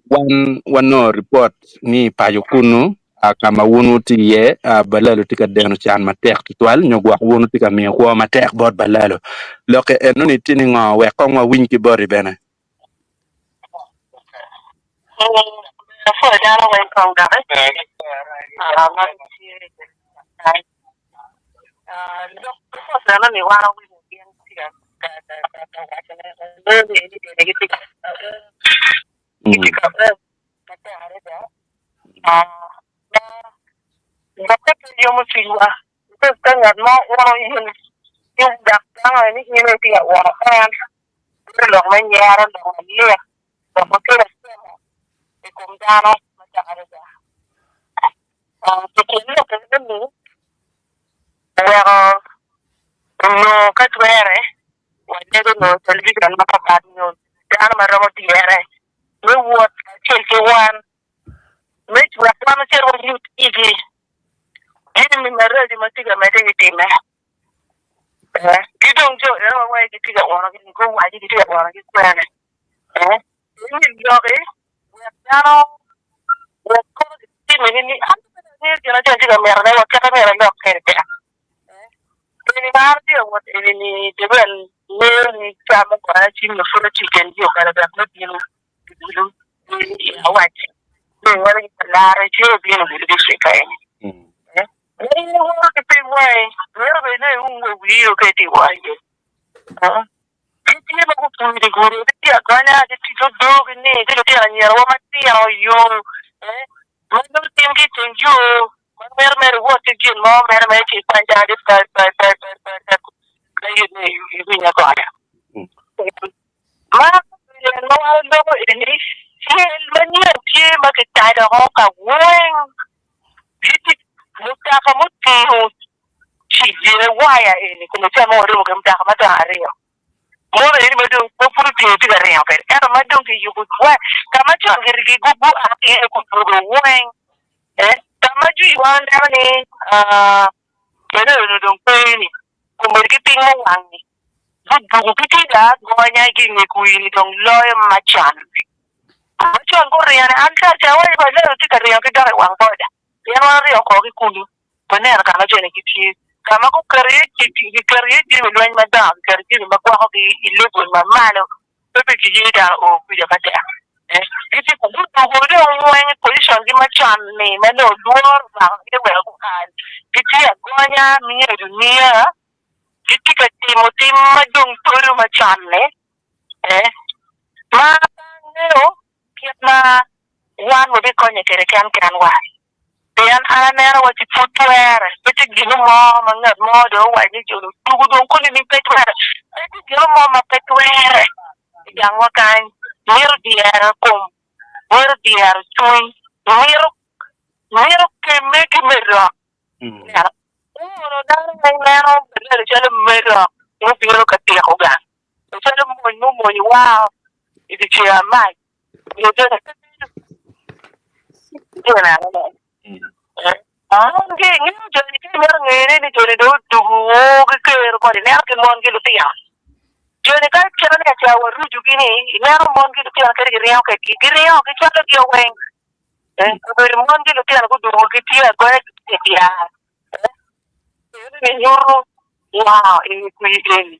one no report ni payo kunu kama wunu ti ye Balalo tika deno chan matek tutwal nyogwa wunu tika miyo kwa matek bod Balalo loke eno ni tini nga wekong wa winki bori bene. yung dakang ni ini ti wa kan lo ma nyara lo ma le lo ma ke e kum dano ma ta ara da to ke lo ke ni wa no ka twere wa ne do no television ma ka ba no dan ma ro ti ere we wo ke wan me wa ma se ro ni igi mi ma re di ma ti ga ma te ti me kidong jo era wa ki ti ga wa ki ko wa ki ti ga wa ki kwa ne ni jo ke wa dano wa ko ti me ni an ni ti na ti ga me ra wa ka me ra lo ke te ni ma ti wa ni de ben ni ka mo ko ti no so ti ken jo ka da no ti no ni wa ti ni wa ni la re ti bi no bi ti ka ni ni wa ki ti wa ni ra be ne un wi o ke ti wa ye Kiti ba ko pumi de guru ti agana de ti do ni de ti anya wa mati ya yo man do tim ki tenju man mer wo ti jin mo mer ti panja de pa ka yu ni nya ko ya ma no wa do ni si man ni ti ma ke ta da ho ka wen ti muta ka muti si je wa ya ni ko ta mo ro ko ta ka ma ta ari mo re me do ko furu ti ga re ya per era ma do ki yu ko wa ka ma chon ge ri gu bu a ti ko furu wen ka ma ju wa na ni ke no do ko ni ko mo ki ping mo wang ni bu ki ti ga go nya gi ni ku ni dong lo ma chan ma chon ko re ya an ka ja wa ba le ti ka re ya ki da wang bo da ya ma re ko ki ku ni pa ne ka ma je ni ki ti kama ko kariye ki kariye di mi lwan madam kariye mi makwa ko ki ilego mamalo pepe ki jida o ku ya kata iti ku du ko de wen position di machan ni mano duor ba ki we ko kan kiti agonya mi ne dunia kiti ka timoti madung turu machan ne ma ne o kitna wan mo de ko ne kere kan wa Yan anera wa ti futwere pete gino mo mangat mo do wa ni julu tugu don ko ni petwere pete gino mo ma petwere yang wa kan mir diara kom mir diara tui mir ke me ke mero ya no dan ngai nero bele jale mero no biro ka ti ko ga jale mo ni wow idi ti mai yo de na Nge joni ke mer ngere ni joni do dugu ke ker ko ni ner ke mon ke lutia joni ka kera ne cha wa ruju gini ner mon ke lutia ke riyo ke cha lo dio wen ko mon ke lutia ko dugu ke tia ko ke tia ni yoro wow e ku yen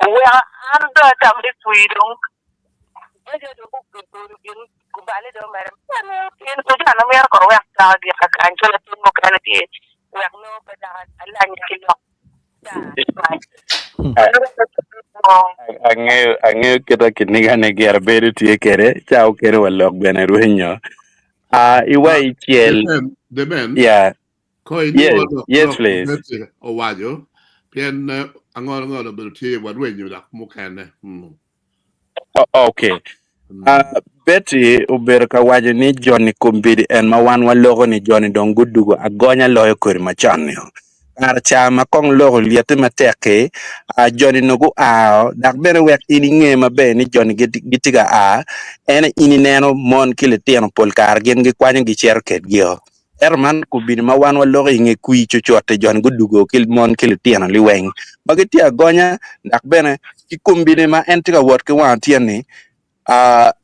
wa anda tam de kuidong aja do ko kubale do mere en ko jana mer ko wa ta di ka kan jole tin mo kan ti wa no ba da Allah ni kilo ang'eyo kita kiniga ne ger bedo tie kere chao kere walok bene ruinyo iwa ichiel The men. yeah Ko ini yes please o wajo pien angor bil tie wa ruenyo da mo kan okay Betty uber ka wajo ni Johnny Kumbidi en ma wan walogo ni Johnny don gudugo agonya loyo kori machon yo ar chama kong logo liete mateke Johnny nogu dak bene wek ini nge mabe ni Johnny gitiga ene ini neno mon kile tieno pol kar gen gi kwanyo gi cher ket gio Erman Kumbidi ma wan walogo inge kui chochote Johnny gudugo kil mon kile tieno liweng magiti agonya dak bene ki Kumbidi ma entiga wot ki wan tieni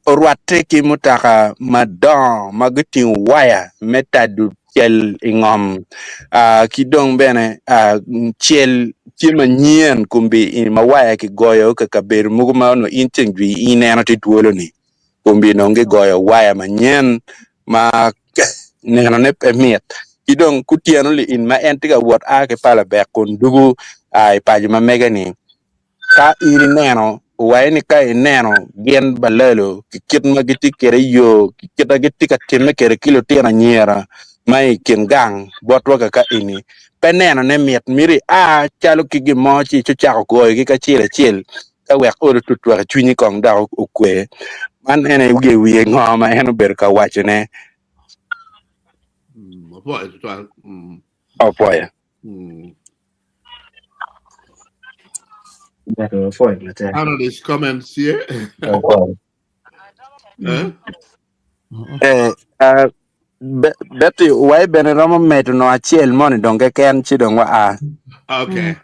ruate ki mutaka madon magitin waya metadu chel ingom kidong bene chel chima nyien kumbi in mawaya ki goyo ka kaber muguma no intingwi ineno ti duolo ni kumbi no ngi goyo waya manyen ma neno ne pemiet kidong kutiano li in ma entiga wot ke pala be kon dugu ai paji ma megani ka iri neno waini ka neno gen balalo kit magiti kere yo kita giti ka timme kere kilo tena nyera mai ken gang botwa ka ini peneno ne miet miri chalo ki gimo chi chuchako goyo gi kachiel achiel ka wek oro tutwak chunyi kong da okwe man ene wiye ng'oma en obedo ka wachone opoya Out of these comments here. Betty wai bene romo medo no achiel moni donge ken chi dong wa Okay.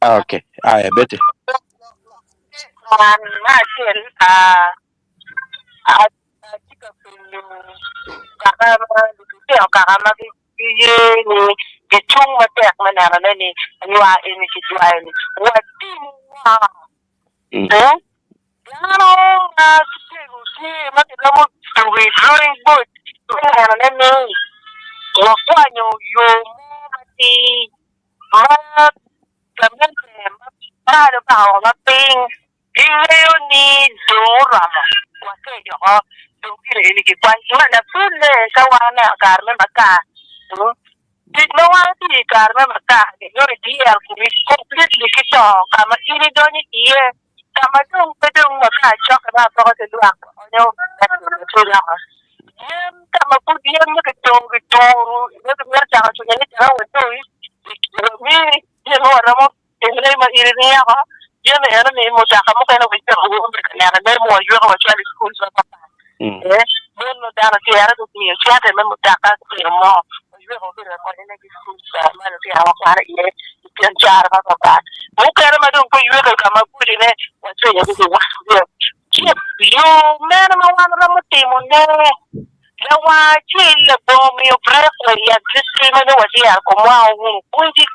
okay Betty Chung matek manana nani anywa ini kichwa ini watimu matidamo during boot manana nani wafanyo yomo mati Ada bawa maping iyo ni dorama wakejo dogire ini kikwanchi mana pule kawana karme maka no one see karme maka yori dia kuri completely kito kama ini doni iye kama dong pedong maka chok na poko te luak onyo tula kama pudiem na kitong kituru na kumera chaka chunya ni chaka watoi mi yeno waramo yeno ma irinia ko yeno yeno ni mo chaka mo kana wita ko kana na mo yo ko chali school so papa no dana ti ara to mi chata me mo chaka ko mo yo ko ko na ki school sa ma ti awa para ye pian chara papa mo kera ma dong ko yo ko kama pudi ne wa chunya ko wa yo mena ma wana mo ti mo ne Lawa chile bomi o preko ya kristina no wati ya komwa hu kuji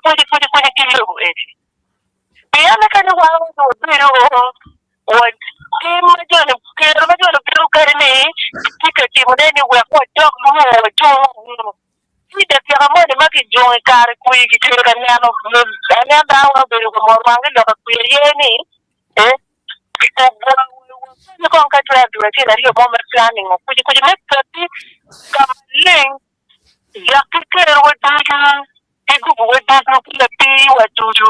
kilo eti. Piyana kana wa no biro wa tim majone kero majone biro karne tika ti modeni wa ko dog mo wa jo. Ida kira mo de maki jo kar kuyi ki kero kana no ana da wa biro ko mo mangi lo ku yeni you can't catch a direction that you're bomber planning or could you make 30 come link Yakika would do you take up with that the pay what do you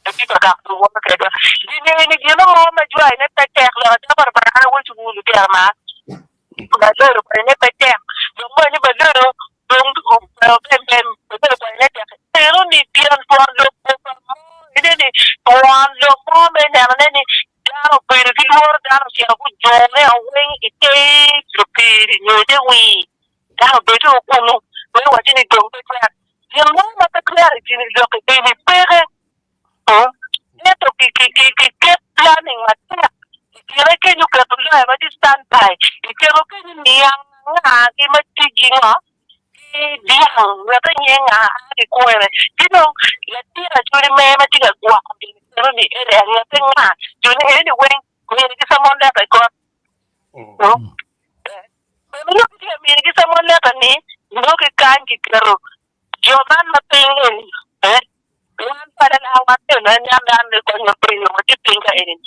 the people got to work at you know how much I never take but I want to go to Gamma but little I never take the money but little don't go they don't need people for look one look moment and then dano pero di luar dano siya ko jome awing ite supiri nyode wi dano bedo ko no we wati ni dong pe klar di mo mata klar ti ni dok pe ni pere neto ki planning mata kira ke ñu ka tu la ma di stand by kira ke ni yang nga ki ma ti ginga di hang wa ta nyenga di ko ere di no la ti ra juri me ma ti ga gwa di pero ni ere ya ta nga juri ere wen Miri ki someone that I got. No. Look at me, ki someone that I need. Look at kanji kero. Joman mapingin. One para na awat yun. Nanyang daan ko yung prinyo. What you think ka in?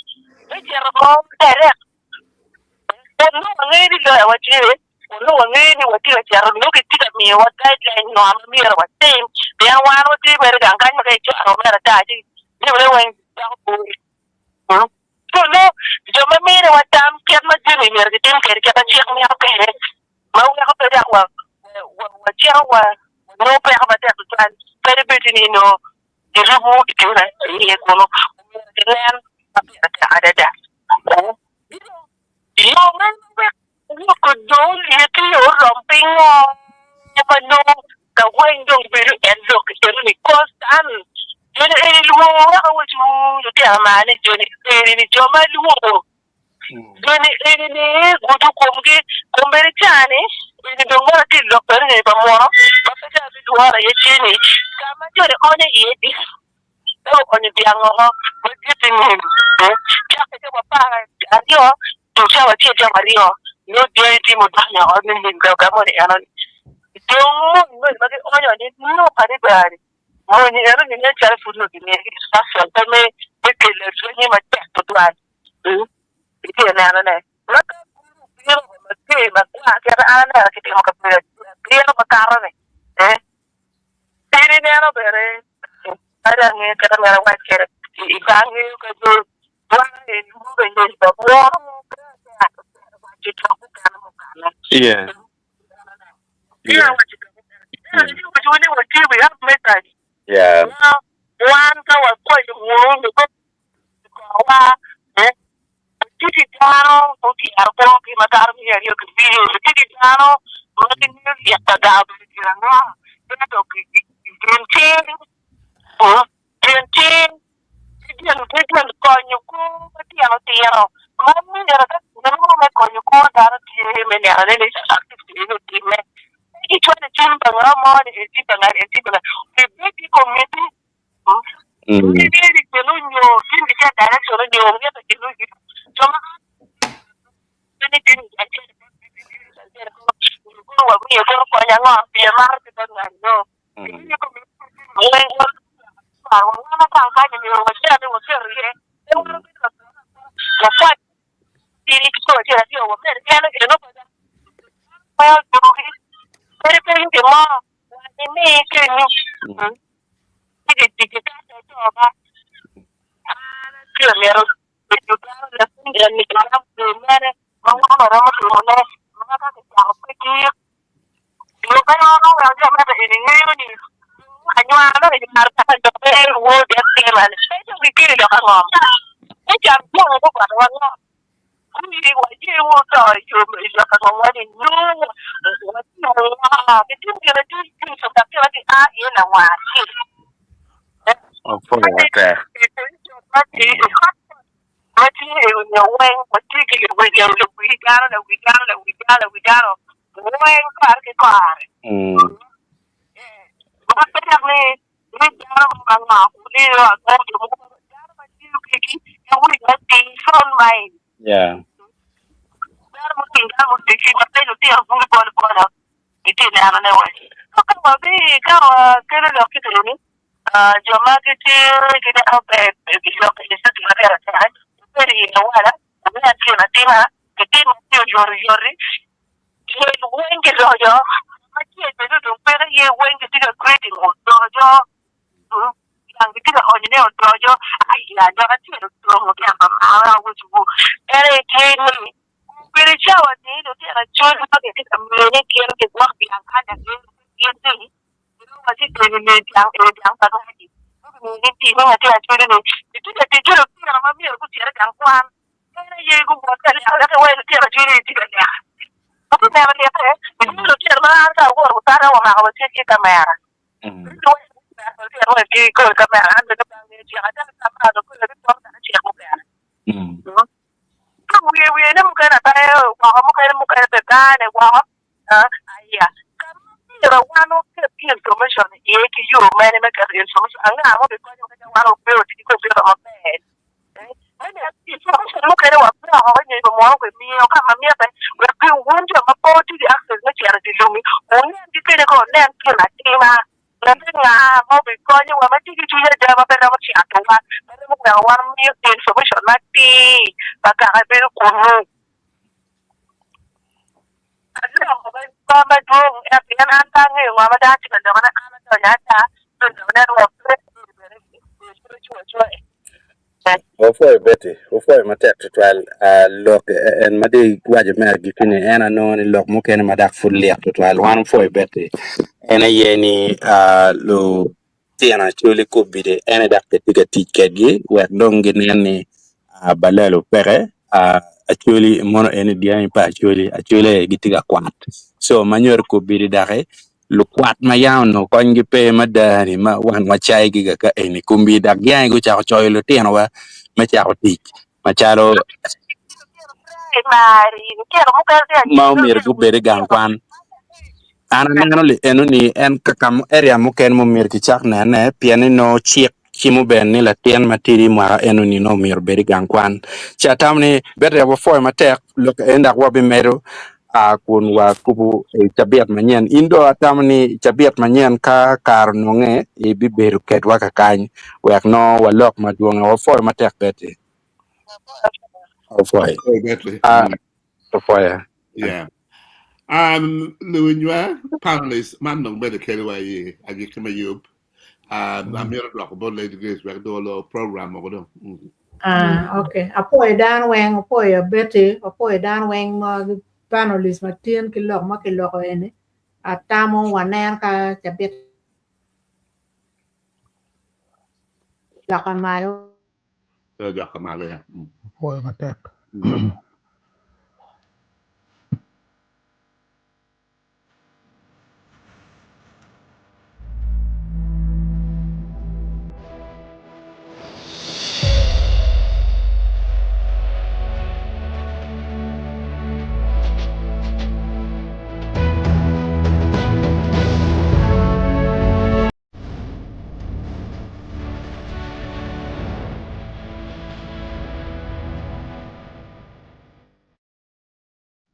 Kaya mo direct. No, ngayon nila what you. No, ngayon what you kaya look at me. What guideline no am me what same. Kaya one what you better kan kan magay ano meron tayo. Di ba when So no, yo me miro a tam que no tiene ni el que tiene que chico me apere. Ma una cosa de agua. Wa chiawa. No pe ha mate tu tan. Pero betini no. Di rubu que una y kono. Len ada da. Yo men yo ko do ye ti yo romping pa no ka wen dong biru en lo que tiene ni constant. Yo ni luo ako ju ti amane jo ni jo ma luo. Yo ni gudu kombere chane ni dongo ti lo per ni pa mo. Pa ta bi duara ye chini. Kama jo ni one ye di. O oni bi ango ho. Mo ti tin ni. Ka ke pa adio to cha wa ti ja mario. No di ti mo da na o ni ga mo ni ano. Dongo mo ma ke onyo ni no pa ni ba ni. Moni ero ni ne chare funo di ne spazio per me perché le sue ma certo tu hai ti ne ne ma io ma che ma qua che era che ti ho capito io ma caro ne Nano Bere. I don't know what get it. If I knew that you moving the war. Yeah. Yeah, what you do. Yeah, you were TV up midnight. Yeah. One go was quite a wound to go. Titi Tano, Bookie Arbo, Madame, you could be Titi Tano, looking at the dog. Genting, Genting, Konyuku, Tiano. Mammy, the moment Konyuku, that him and the other is active team. Each one the gym, but no more is it and the baby committee. Maybe the Lunio, in the direction of the only some anything I said. We are going for young on the American and no. Oh, for that. Yeah. Ofoi matek tutwal lok en madi waje mer gikini ena no ni lok mukene madak full liap tutwal wan foi beti ena yeni lo tiana chuli kubide ena dak tiga tikedi wek dongi neni balelo pere actually mono eni diani pa actually gitiga kwat so manyor kubide dake lu kwat ma yaw no kongi pe madani ma wan wachai giga ka eni kumbi dak yang go cha choy lo tiana wa ma cha tik ma chalo ma mir gu bere gan kwan ana nano li enu ni en kakam area mo ken mo mir ki chak na ne piani no chiek chimu ben ni la tien matiri mara enu ni no mir bere gan kwan cha tamni bere wo foi matek lok enda wo be medo kun wa kubu tabiat manyen indo atamni tabiat manyen ka kar nonge e bi beru ket wa ka kany wek no wa lok maduong wo foi matek bete wo foi wo foi Yeah. Luinwa, panelists, man, no better carry away. I get to my yup. Amir talk about lady grace back to a program or whatever. Okay. Apoy dan weng apoy beti apoy dan weng ma panelist ma tien ki lok ma ki lok ene. Atamo waner ka chabit lakan mayo. Jakamale. Boy, my tech.